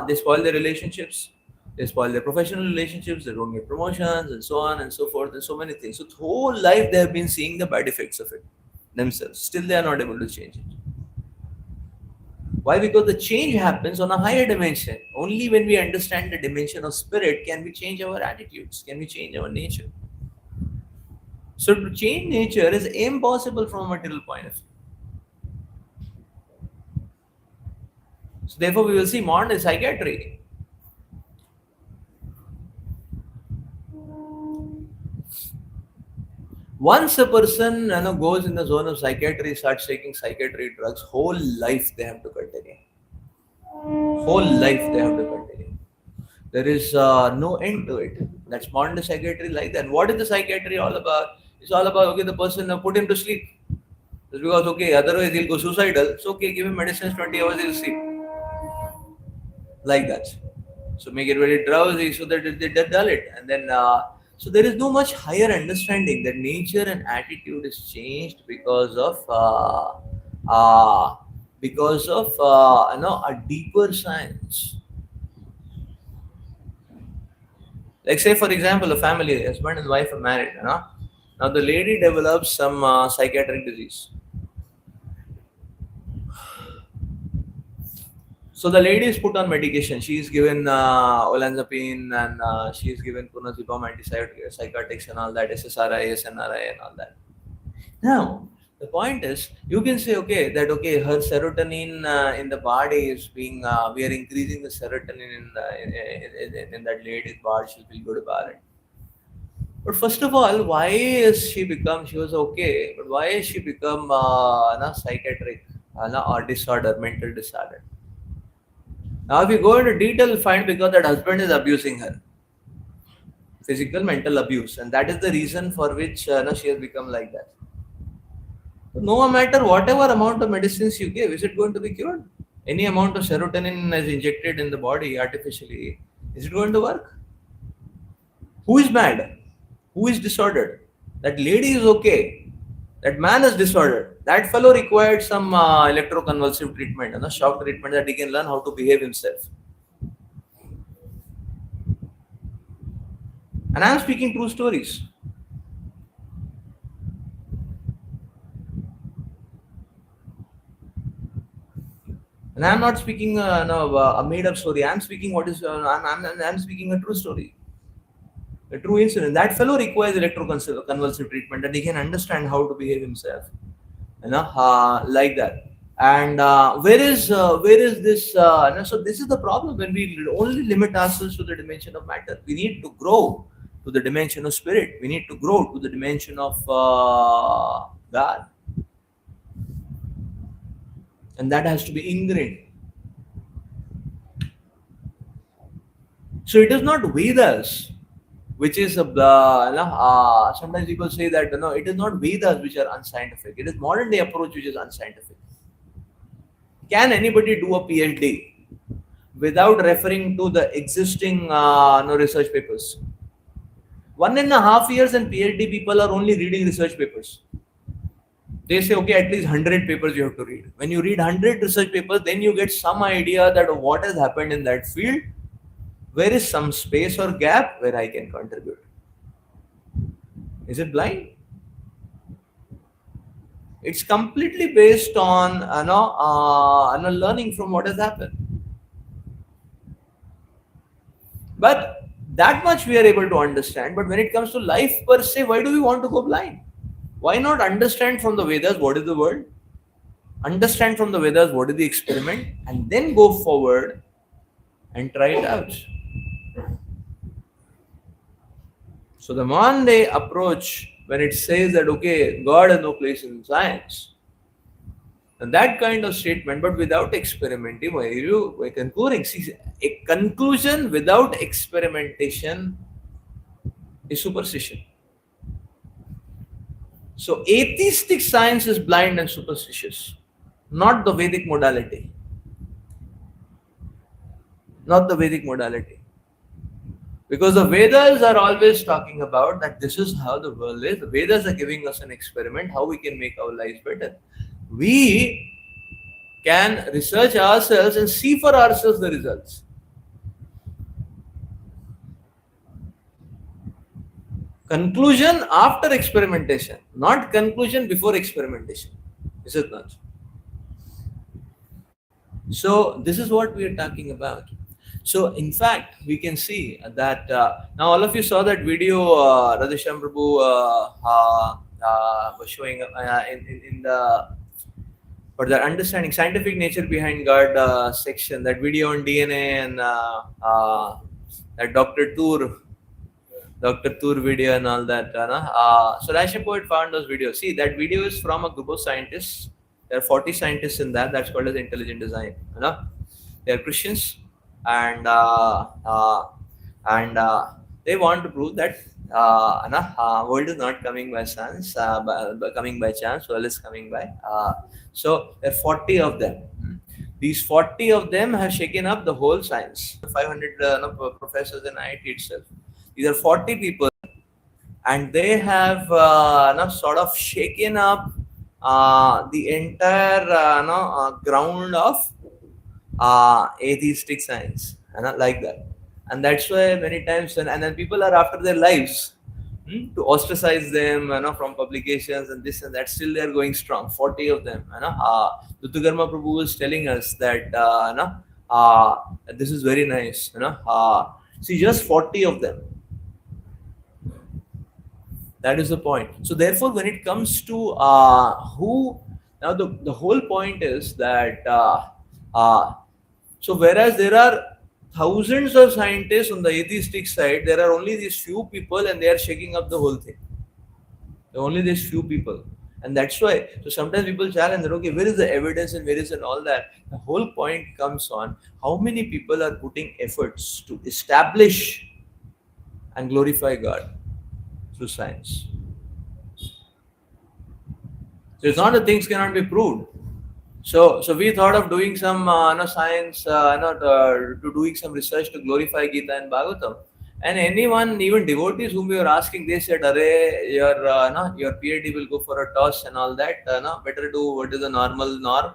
they spoil their relationships, they spoil their professional relationships, they don't get promotions, and so on and so forth, and so many things. So the whole life they have been seeing the bad effects of it themselves. Still they are not able to change it. Why? Because the change happens on a higher dimension. Only when we understand the dimension of spirit can we change our attitudes, can we change our nature. So to change nature is impossible from a material point of view. So therefore we will see modern psychiatry. Once a person goes in the zone of psychiatry, starts taking psychiatry drugs, whole life they have to continue. Whole life they have to continue. There is no end to it. That's modern psychiatry like that. What is the psychiatry all about? It's all about, okay, the person, put him to sleep. Just because, okay, otherwise he'll go suicidal. It's okay, give him medicines, 20 hours he'll sleep. Like that. So make it very drowsy so that they dull it. And then, so there is no much higher understanding that nature and attitude is changed because of a deeper science. Like say for example, a family, husband and wife are married. Now the lady develops some psychiatric disease. So the lady is put on medication. She is given olanzapine and she is given clonazepam, antipsychotics and all that, SSRI, SNRI and all that. Now, the point is, you can say, okay, that okay, her serotonin in the body is being, we are increasing the serotonin in that lady's body. She'll feel good about it. But first of all, why is she become? She was okay, but why is she become psychiatric or disorder, mental disorder? Now, if you go into detail, you'll find because that husband is abusing her, physical, mental abuse, and that is the reason for which she has become like that. No matter whatever amount of medicines you give, is it going to be cured? Any amount of serotonin is injected in the body artificially, is it going to work? Who is mad? Who is disordered? That lady is okay. That man is disordered. That fellow required some electroconvulsive treatment, shock treatment, that he can learn how to behave himself. And I am speaking true stories. And I am not speaking a made-up story. I am speaking what is. I'm speaking a true story, a true incident. That fellow requires electroconvulsive treatment that he can understand how to behave himself, like that. And where is this? So this is the problem when we only limit ourselves to the dimension of matter. We need to grow to the dimension of spirit. We need to grow to the dimension of God. And that has to be ingrained. So it is not Vedas, which is sometimes people say that it is not Vedas which are unscientific. It is modern day approach which is unscientific. Can anybody do a PhD without referring to the existing research papers? 1.5 years and PhD people are only reading research papers. They say, okay, at least 100 papers you have to read. When you read 100 research papers, then you get some idea that what has happened in that field, where is some space or gap where I can contribute. Is it blind? It's completely based on learning from what has happened. But that much we are able to understand. But when it comes to life per se, why do we want to go blind? Why not understand from the Vedas what is the world? Understand from the Vedas what is the experiment, and then go forward and try it out. So the modern day approach, when it says that okay, God has no place in science, and that kind of statement, but without experimenting, why are you concluding? See, a conclusion without experimentation is superstition. So atheistic science is blind and superstitious, not the Vedic modality. Not the Vedic modality. Because the Vedas are always talking about that this is how the world is. The Vedas are giving us an experiment, how we can make our lives better. We can research ourselves and see for ourselves the results. Conclusion after experimentation, not conclusion before experimentation. Is it not? So this is what we are talking about. So in fact, we can see that now all of you saw that video Radhesham Prabhu was showing in the for the understanding scientific nature behind God section, that video on DNA and that Dr. Toor Dr. Tur video and all that. So Russian poet found those videos. See, that video is from a group of scientists. There are 40 scientists in that. That's called as intelligent design. They are Christians, and they want to prove that world is not coming by chance, coming by chance. World is coming by. So there are 40 of them. These 40 of them have shaken up the whole science. 500 professors in IIT itself. These are 40 people, and they have sort of shaken up the entire ground of atheistic science, like that. And that's why many times, and then people are after their lives to ostracize them, from publications and this and that. Still, they are going strong. 40 of them. Duttugarma Prabhu was telling us that this is very nice. See, just 40 of them. That is the point. So therefore, when it comes to who, now the whole point is that so whereas there are thousands of scientists on the atheistic side, there are only these few people, and they are shaking up the whole thing. There are only these few people. And that's why, so sometimes people challenge that, okay, where is the evidence and where is and all that? The whole point comes on how many people are putting efforts to establish and glorify God through science. So it's not that things cannot be proved. So we thought of doing some science, to doing some research to glorify Gita and Bhagavatam. And anyone, even devotees whom we were asking, they said, "Arey, your PhD will go for a toss and all that. Better do what is the normal norm.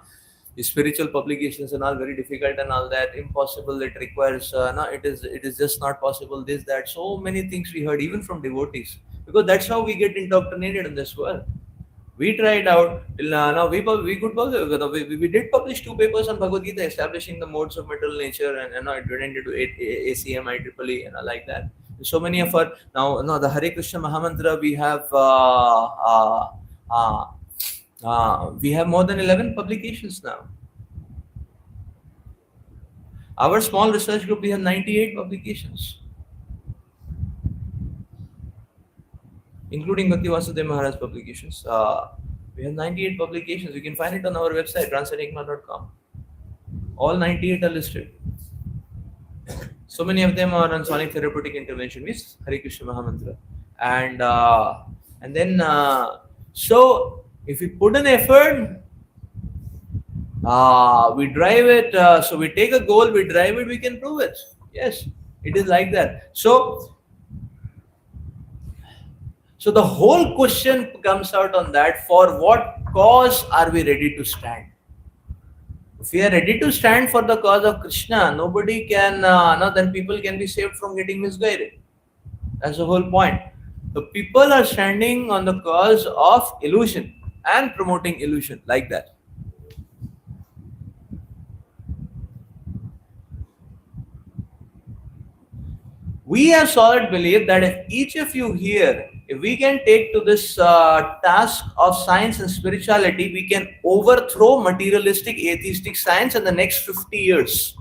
The spiritual publications and all very difficult and all that, impossible. It requires it is just not possible. This, that. So many things we heard even from devotees, because that's how we get indoctrinated in this world. We tried out till now. We did publish 2 papers on Bhagavad Gita, establishing the modes of material nature, and it went into ACM, IEEE, like that. So many of our now the Hare Krishna Mahamantra, we have more than 11 publications now. Our small research group, we have 98 publications, including Bhakti Vasudeva Maharaj publications. We have 98 publications. You can find it on our website, transenigma.com. All 98 are listed. So many of them are on sonic therapeutic intervention, which is Hare Krishna Mahamantra. And then, so if we put an effort, we drive it. So we take a goal, we drive it, we can prove it. Yes, it is like that. So the whole question comes out on that: for what cause are we ready to stand? If we are ready to stand for the cause of Krishna, nobody can, then people can be saved from getting misguided. That's the whole point. The people are standing on the cause of illusion and promoting illusion, like that. We have solid belief that if each of you here, if we can take to this task of science and spirituality, we can overthrow materialistic atheistic science in the next 50 years.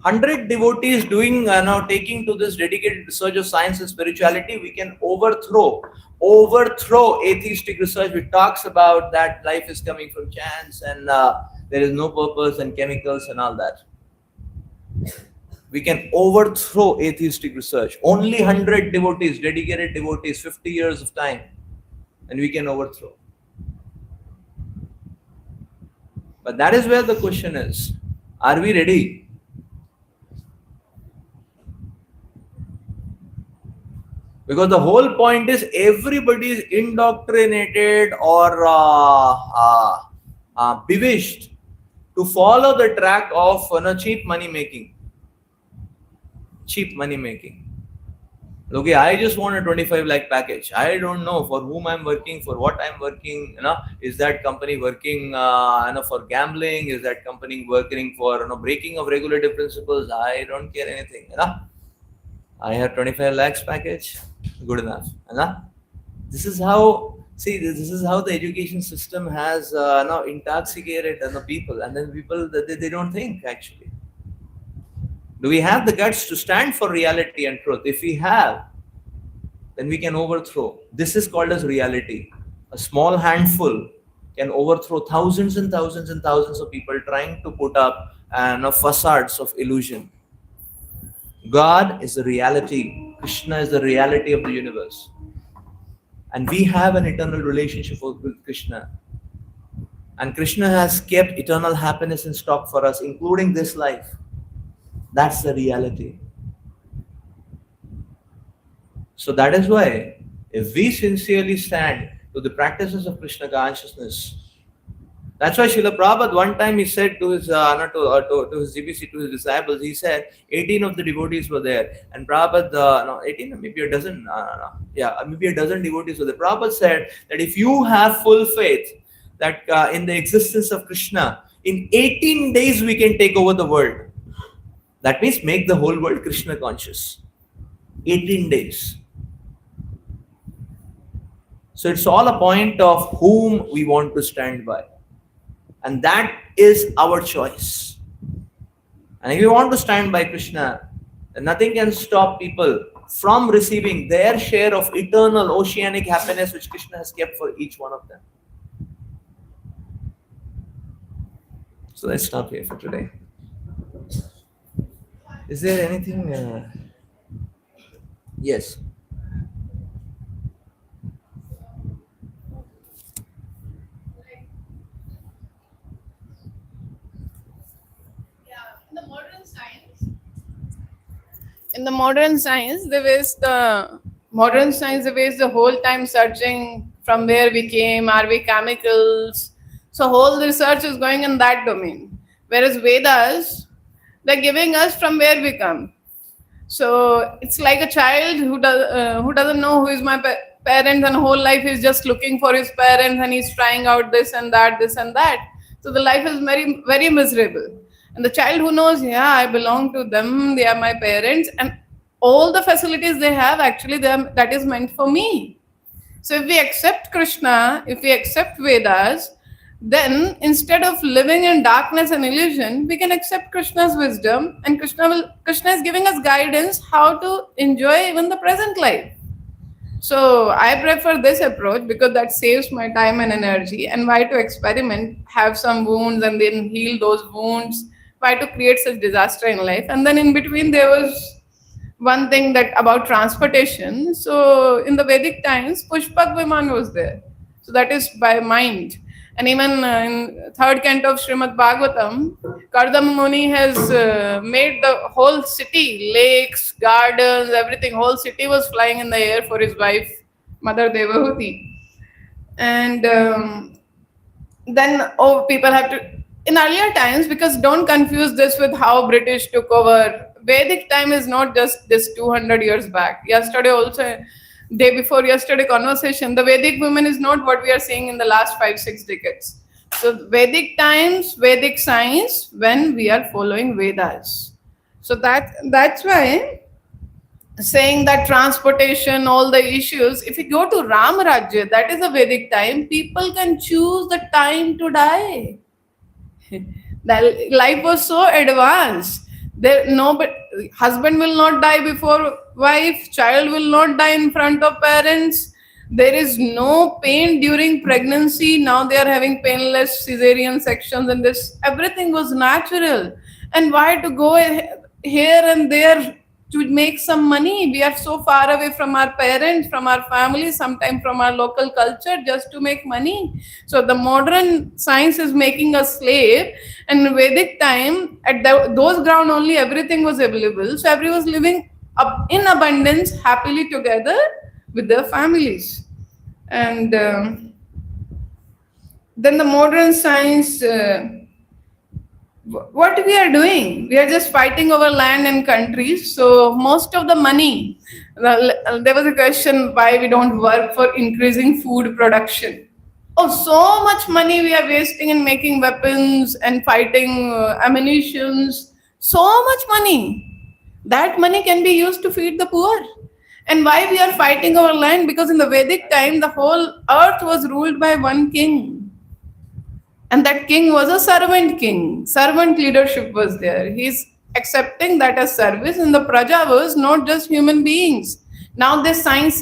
100 devotees doing taking to this dedicated research of science and spirituality, we can overthrow atheistic research, which talks about that life is coming from chance and there is no purpose and chemicals and all that. We can overthrow atheistic research. Only 100 devotees, dedicated devotees, 50 years of time, and we can overthrow. But that is where the question is: are we ready? Because the whole point is everybody is indoctrinated or bewitched to follow the track of cheap money making. Cheap money making. Okay, I just want a 25 lakh package. I don't know for whom I'm working, for what I'm working. Is that company working for gambling? Is that company working for breaking of regulative principles? I don't care anything. I have 25 lakhs package. Good enough. This is how. See, this is how the education system has intoxicated people, and then people they don't think actually. Do we have the guts to stand for reality and truth? If we have, then we can overthrow. This is called as reality. A small handful can overthrow thousands and thousands and thousands of people trying to put up facades of illusion. God is the reality. Krishna is the reality of the universe. And we have an eternal relationship with Krishna. And Krishna has kept eternal happiness in stock for us, including this life. That's the reality. So that is why, if we sincerely stand to the practices of Krishna consciousness, that's why Srila Prabhupada one time he said to his to his GBC, to his disciples, he said 18 of the devotees were there, and Prabhupada 18, maybe a dozen, maybe a dozen devotees were there. Prabhupada said that if you have full faith that in the existence of Krishna, in 18 days we can take over the world. That means make the whole world Krishna conscious. 18 days. So it's all a point of whom we want to stand by. And that is our choice. And if you want to stand by Krishna, then nothing can stop people from receiving their share of eternal oceanic happiness which Krishna has kept for each one of them. So let's stop here for today. Is there anything? Yes. In the modern science, they waste the whole time searching from where we came, are we chemicals? So whole research is going in that domain. Whereas Vedas, they're giving us from where we come. So it's like a child who doesn't know who is my parents, and whole life is just looking for his parents, and he's trying out this and that. So the life is very, very miserable. And the child who knows, yeah, I belong to them, they are my parents, and all the facilities they have, actually, that is meant for me. So if we accept Krishna, if we accept Vedas, then instead of living in darkness and illusion, we can accept Krishna's wisdom, and Krishna is giving us guidance how to enjoy even the present life. So I prefer this approach because that saves my time and energy. And why to experiment, have some wounds and then heal those wounds? Why to create such disaster in life? And then in between there was one thing that about transportation. So in the Vedic times, Pushpak Viman was there. So that is by mind. And even in third canto of Srimad Bhagavatam, Kardama Muni has made the whole city, lakes, gardens, everything, whole city was flying in the air for his wife, Mother Devahuti. And then people have to, in earlier times, because don't confuse this with how British took over. Vedic time is not just this 200 years back. Yesterday also, day before yesterday conversation, the Vedic women is not what we are seeing in the last 5-6 decades. So Vedic times, Vedic science, when we are following Vedas. So that's why saying that transportation, all the issues, if you go to Ram Rajya, that is a Vedic time, people can choose the time to die. That life was so advanced. Husband will not die before wife, child will not die in front of parents. There is no pain during pregnancy. Now they are having painless cesarean sections, and this everything was natural. And why to go here and there to make some money? We are so far away from our parents, from our families, sometimes from our local culture, just to make money. So the modern science is making us slave. And in Vedic time, at those ground only, everything was available. So everyone was living up in abundance, happily together with their families. And then the modern science, what we are doing, we are just fighting over land and countries. So most of the money, there was a question why we don't work for increasing food production. Oh, so much money we are wasting in making weapons and fighting ammunitions. So much money. That money can be used to feed the poor. And why we are fighting over land? Because in the Vedic time, the whole earth was ruled by one king. And that king was a servant king. Servant leadership was there. He's accepting that as service. And the praja was not just human beings. Now this science,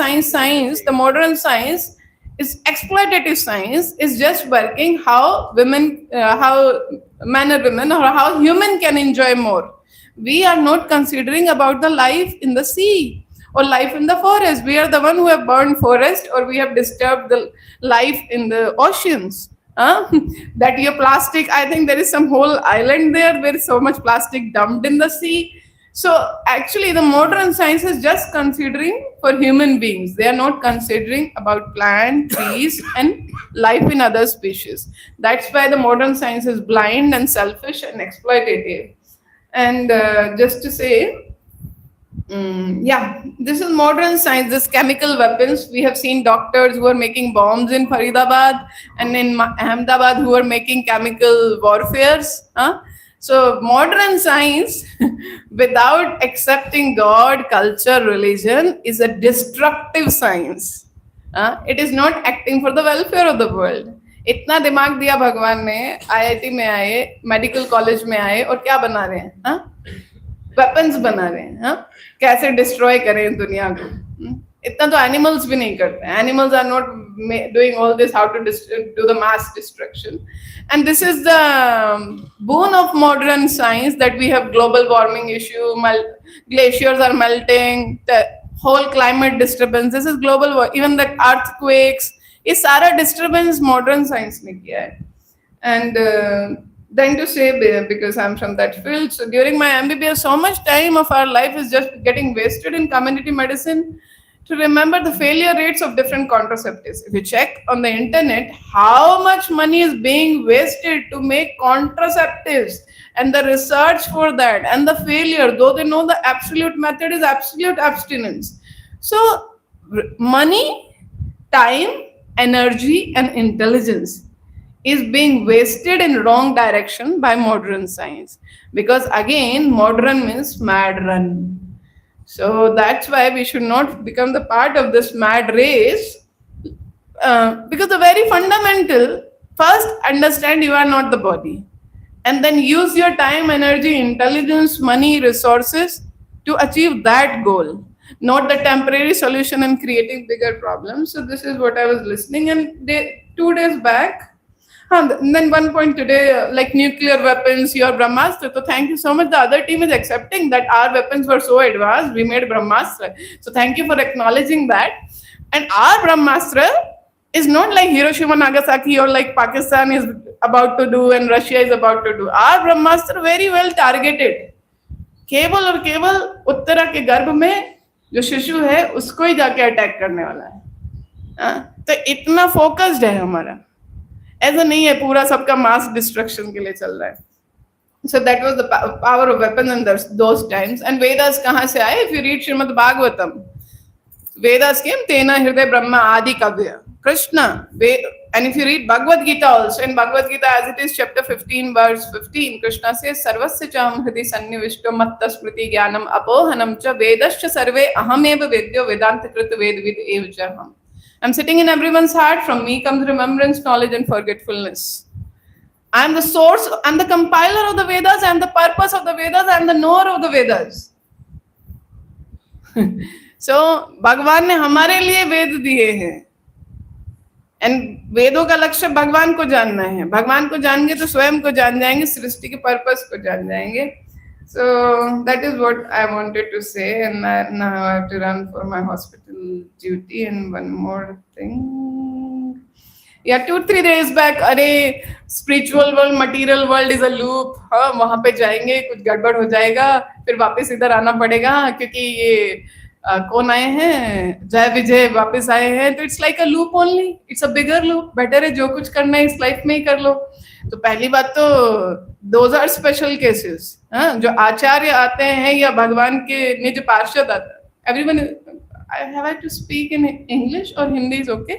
the modern science is exploitative science, is just working how women, how men or women, or how human can enjoy more. We are not considering about the life in the sea or life in the forest. We are the one who have burned forest, or we have disturbed the life in the oceans. Huh? That your plastic, I think there is some whole island there where so much plastic dumped in the sea. So actually, the modern science is just considering for human beings. They are not considering about plant, trees, and life in other species. That's why the modern science is blind and selfish and exploitative. And just to say, yeah, this is modern science. This chemical weapons. We have seen doctors who are making bombs in Faridabad and in Ahmedabad who are making chemical warfares. Huh? So modern science, without accepting God, culture, religion, is a destructive science. It is not acting for the welfare of the world. इतना दिमाग दिया भगवान ने, IIT में आए, medical college में आए, और क्या बना रहे हैं? वेपन्स बना रहे हैं. हाँ, कैसे डिस्ट्रॉय करें दुनिया को. इतना तो एनिमल्स भी नहीं करते. Animals are not doing all this, how to do the mass destruction. And this is the boon of modern science, that we have global warming issue, glaciers are melting, the whole climate disturbance. This is global, even the earthquakes. ये सारा disturbance modern science ने किया है. And then to say, because I'm from that field, so during my MBBS, so much time of our life is just getting wasted in community medicine to remember the failure rates of different contraceptives. If you check on the internet, how much money is being wasted to make contraceptives, and the research for that, and the failure, though they know the absolute method is absolute abstinence. So money, time, energy, and intelligence is being wasted in wrong direction by modern science, because again, modern means mad run. So that's why we should not become the part of this mad race, because the very fundamental, first understand you are not the body, and then use your time, energy, intelligence, money, resources to achieve that goal, not the temporary solution and creating bigger problems. So this is what I was listening, and 2 days back, and then one point today, like nuclear weapons, your Brahmastra. So thank you so much. The other team is accepting that our weapons were so advanced, we made Brahmastra. So thank you for acknowledging that. And our Brahmastra is not like Hiroshima, Nagasaki, or like Pakistan is about to do and Russia is about to do. Our Brahmastra very well targeted. केवल और केवल उत्तरा के गर्भ में जो शिशु है उसको ही जाके अटैक करने वाला है. तो इतना फोकस्ड है हमारा. ऐसा नहीं है पूरा सबका मास डिस्ट्रक्शन के लिए चल रहा है. So that was the power of weapons in those times. And Vedas कहाँ से आए? If you read Srimad Bhagavatam, Vedas came Tena Hriday Brahma Adi Kavya Krishna. And if you read Bhagavad Gita also, in Bhagavad Gita as it is chapter 15 verse 15, Krishna says Sarvasya Cham Hridi Sannivishto Matta Smriti Jnanam Apohanam Cha Vedascha Sarve Ahameva Vedyo Vedanta Krita Vedvid Evachaham. I'm sitting in everyone's heart. From me comes remembrance, knowledge, and forgetfulness. I am the source, I am the compiler of the Vedas, I am the purpose of the Vedas, I am the knower of the Vedas. So, भगवान ने हमारे लिए वेद दिए हैं. And वेदों का लक्ष्य भगवान को जानना है. भगवान को जानेंगे तो स्वयं को जान जाएंगे, सृष्टि के पर्पस को जान जाएंगे. So that is what I wanted to say, and now I have to run for my hospital duty. And one more thing. Yeah, 2-3 days back, अरे spiritual world, material world is a loop. हाँ, वहाँ पे जाएंगे, कुछ गड़बड़ हो जाएगा, फिर वापस इधर आना पड़ेगा, क्योंकि ये कौन आए हैं, जय विजय वापस आए हैं. तो it's like a loop only. It's a bigger loop. Better है जो कुछ करना है इस लाइफ में ही कर लो. तो पहली बात तो दोज आर स्पेशल केसेस. जो आचार्य आते हैं या भगवान के निज पार्षद आते हैं. Everyone, I have to speak in English और हिंदी इज ओके.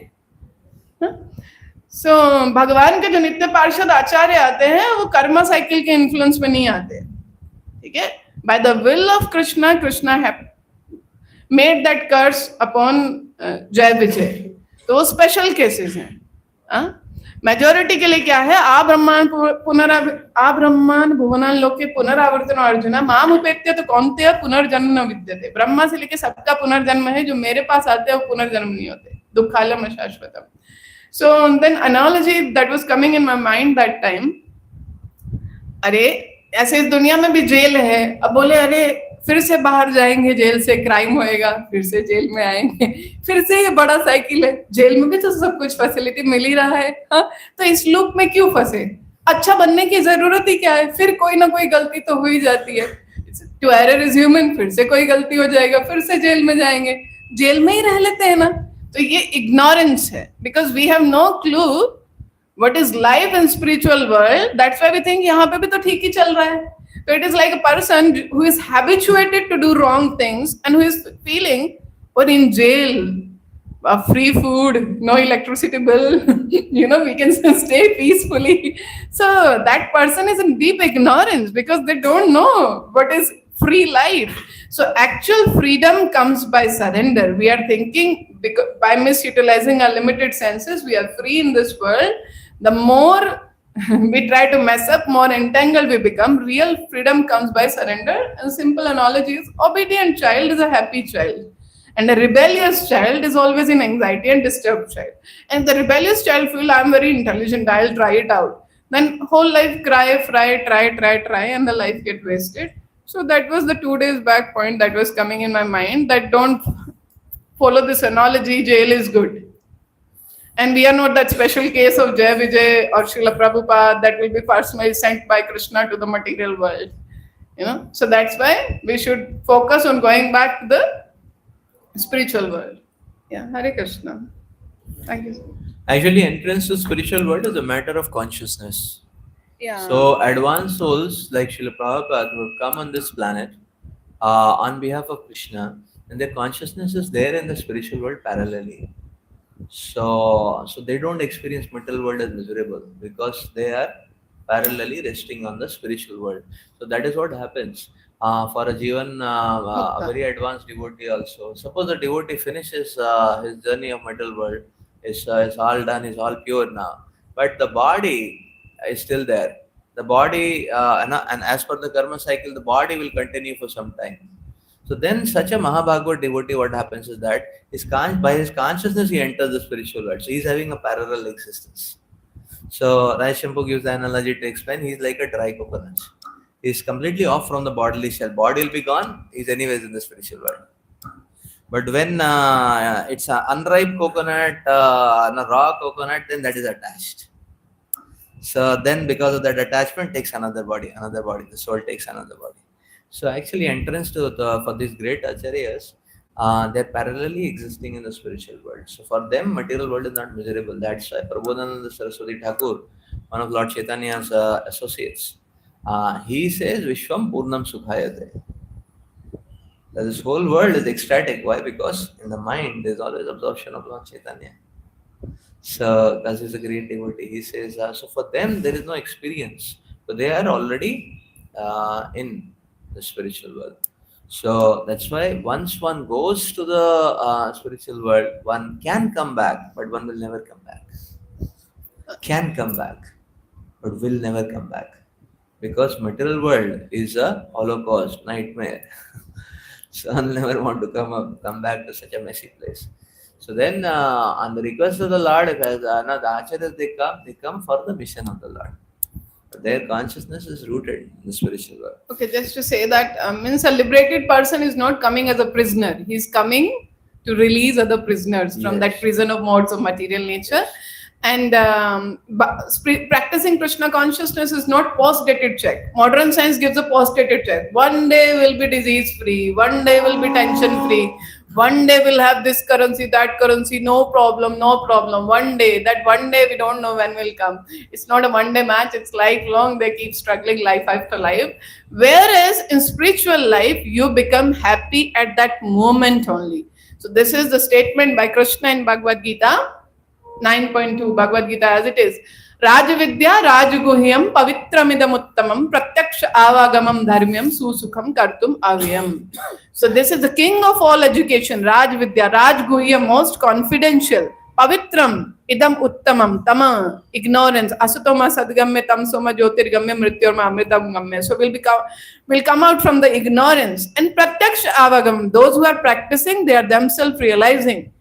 सो भगवान के जो नित्य पार्षद आचार्य आते हैं वो कर्मा साइकिल के इन्फ्लुएंस में नहीं आते. ठीक है. By the will of Krishna, Krishna have made that curse upon Jay Vijay. तो वो स्पेशल केसेस हैं. मेजोरिटी के लिए क्या है, आ ब्रह्मांड भुवनान लोके पुनरावर्तन अर्जुन माम उपेत्य तो कौन्तेय पुनर्जन्म न विद्यते। ब्रह्मा से लेके सबका पुनर्जन्म है, जो मेरे पास आते हैं वो पुनर्जन्म नहीं होते, दुखालम शाश्वतम। So then analogy that was coming in my mind that time, अरे ऐसे इस दुनिया में भी जेल है, अब बोले अरे फिर से बाहर जाएंगे जेल से, क्राइम होएगा, फिर से जेल में आएंगे, फिर से ये बड़ा साइकिल है, जेल में भी तो सब कुछ फैसिलिटी मिल ही रहा है, हाँ, तो इस लूप में क्यों फंसे? अच्छा बनने की जरूरत ही क्या है? फिर कोई ना कोई गलती तो हो ही जाती है, टू एरर इज ह्यूमन, फिर से कोई गलती हो जाएगा, फिर से जेल में जाएंगे, जेल में ही रह लेते हैं ना। तो ये इग्नोरेंस है, because we have no clue what is life in spiritual world. That's why we think यहाँ पे भी तो ठीक ही चल रहा है. So it is like a person who is habituated to do wrong things and who is feeling, or in jail, free food, no electricity bill, we can stay peacefully. So that person is in deep ignorance because they don't know what is free life. So actual freedom comes by surrender. We are thinking by misutilizing our limited senses, we are free in this world. The more we try to mess up, more entangled we become. Real freedom comes by surrender. And simple analogy is, obedient child is a happy child. And a rebellious child is always in anxiety and disturbed child. And the rebellious child feel, I'm very intelligent, I'll try it out. Then whole life try, and the life get wasted. So that was the 2 days back point that was coming in my mind, that don't follow this analogy, jail is good. And we are not that special case of Jai Vijay or Srila Prabhupada that will be personally sent by Krishna to the material world. So that's why we should focus on going back to the spiritual world. Yeah, Hare Krishna. Thank you. Actually, entrance to spiritual world is a matter of consciousness. Yeah. So advanced souls like Srila Prabhupada who have come on this planet on behalf of Krishna, and their consciousness is there in the spiritual world parallelly. So they don't experience material world as miserable because they are parallelly resting on the spiritual world. So that is what happens for a Jivan, a very advanced devotee also. Suppose the devotee finishes his journey of material world, is all done, is all pure now, but the body is still there. The body, and as per the karma cycle, the body will continue for some time. So then such a Mahabhagavad devotee, what happens is that by his consciousness he enters the spiritual world. So he is having a parallel existence. So Raj Shambhu gives the analogy to explain, he is like a dry coconut. He is completely off from the bodily shell. Body will be gone, he is anyways in the spiritual world. But when it's an unripe coconut, and a raw coconut, then that is attached. So then because of that attachment takes another body, the soul takes another body. So actually entrance for these great acharyas, they're parallelly existing in the spiritual world. So for them, material world is not miserable. That's why Prabodhananda Saraswati Thakur, one of Lord Chaitanya's associates, he says, Vishwam Purnam Sukhayate. That this whole world is ecstatic. Why? Because in the mind, there's always absorption of Lord Chaitanya. So, as is a great devotee, he says, so for them, there is no experience. So they are already in the spiritual world. So that's why once one goes to the spiritual world, one can come back, but one will never come back. Can come back, but will never come back. Because material world is a holocaust, nightmare. So I'll never want to come back to such a messy place. So then on the request of the Lord, if the acharyas they come for the mission of the Lord. Their consciousness is rooted in the spiritual world. Okay, just to say that means a liberated person is not coming as a prisoner. He's coming to release other prisoners from that prison of modes of material nature. And practicing Krishna consciousness is not post-dated check. Modern science gives a post-dated check. One day we'll be disease-free. One day we'll be tension-free. One day we'll have this currency, that currency, no problem. One day we don't know when will come. It's not a one-day match, it's lifelong. They keep struggling life after life. Whereas in spiritual life, you become happy at that moment only. So this is the statement by Krishna in Bhagavad Gita, 9.2, Bhagavad Gita as it is. Rajavidya Rajaguhyam Pavitramidam Uttamam Pratyaksha Avagamam Dharmyam Susukham Kartum Avyam. So this is the king of all education, Rajvidya, Rajguhyam, most confidential, Pavitram idam uttamam tama ignorance asutoma sadgamya tamsoma jyotirgamya mrityorma amritam gamya. So we'll come out from the ignorance. And pratyaksha avagam, those who are practicing, they are themselves realizing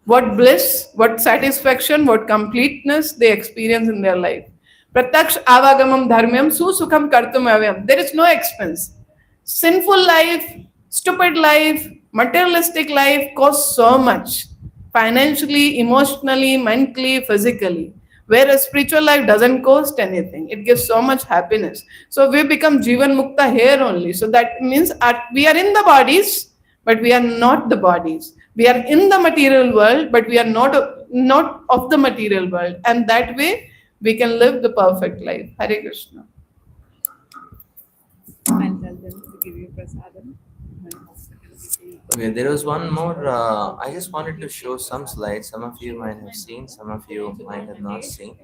what bliss, what satisfaction, what completeness they experience in their life. Pratyaksh avagamam dharmyam susukham kartum avyam. There is no expense. Sinful life, stupid life, materialistic life costs so much financially, emotionally, mentally, physically. Whereas spiritual life doesn't cost anything, it gives so much happiness. So we become Jivan Mukta here only. So that means we are in the bodies, but we are not the bodies. We are in the material world, but we are not of the material world. And that way, we can live the perfect life. Hare Krishna. I'll tell them to give you prasadam. Okay, there was one more. I just wanted to show some slides. Some of you might have seen, some of you might have not seen.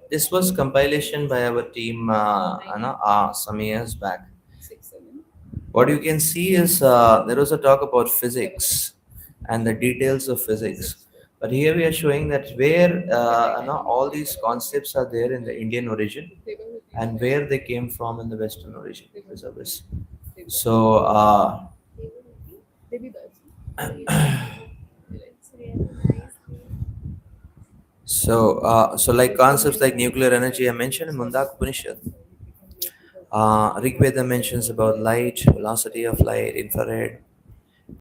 This was compilation by our team some years back. What you can see is there was a talk about physics and the details of physics. But here we are showing that where all these concepts are there in the Indian origin and where they came from in the Western origin. So, so like concepts like nuclear energy I mentioned in Mundak Upanishad. Rig Veda mentions about light, velocity of light, infrared,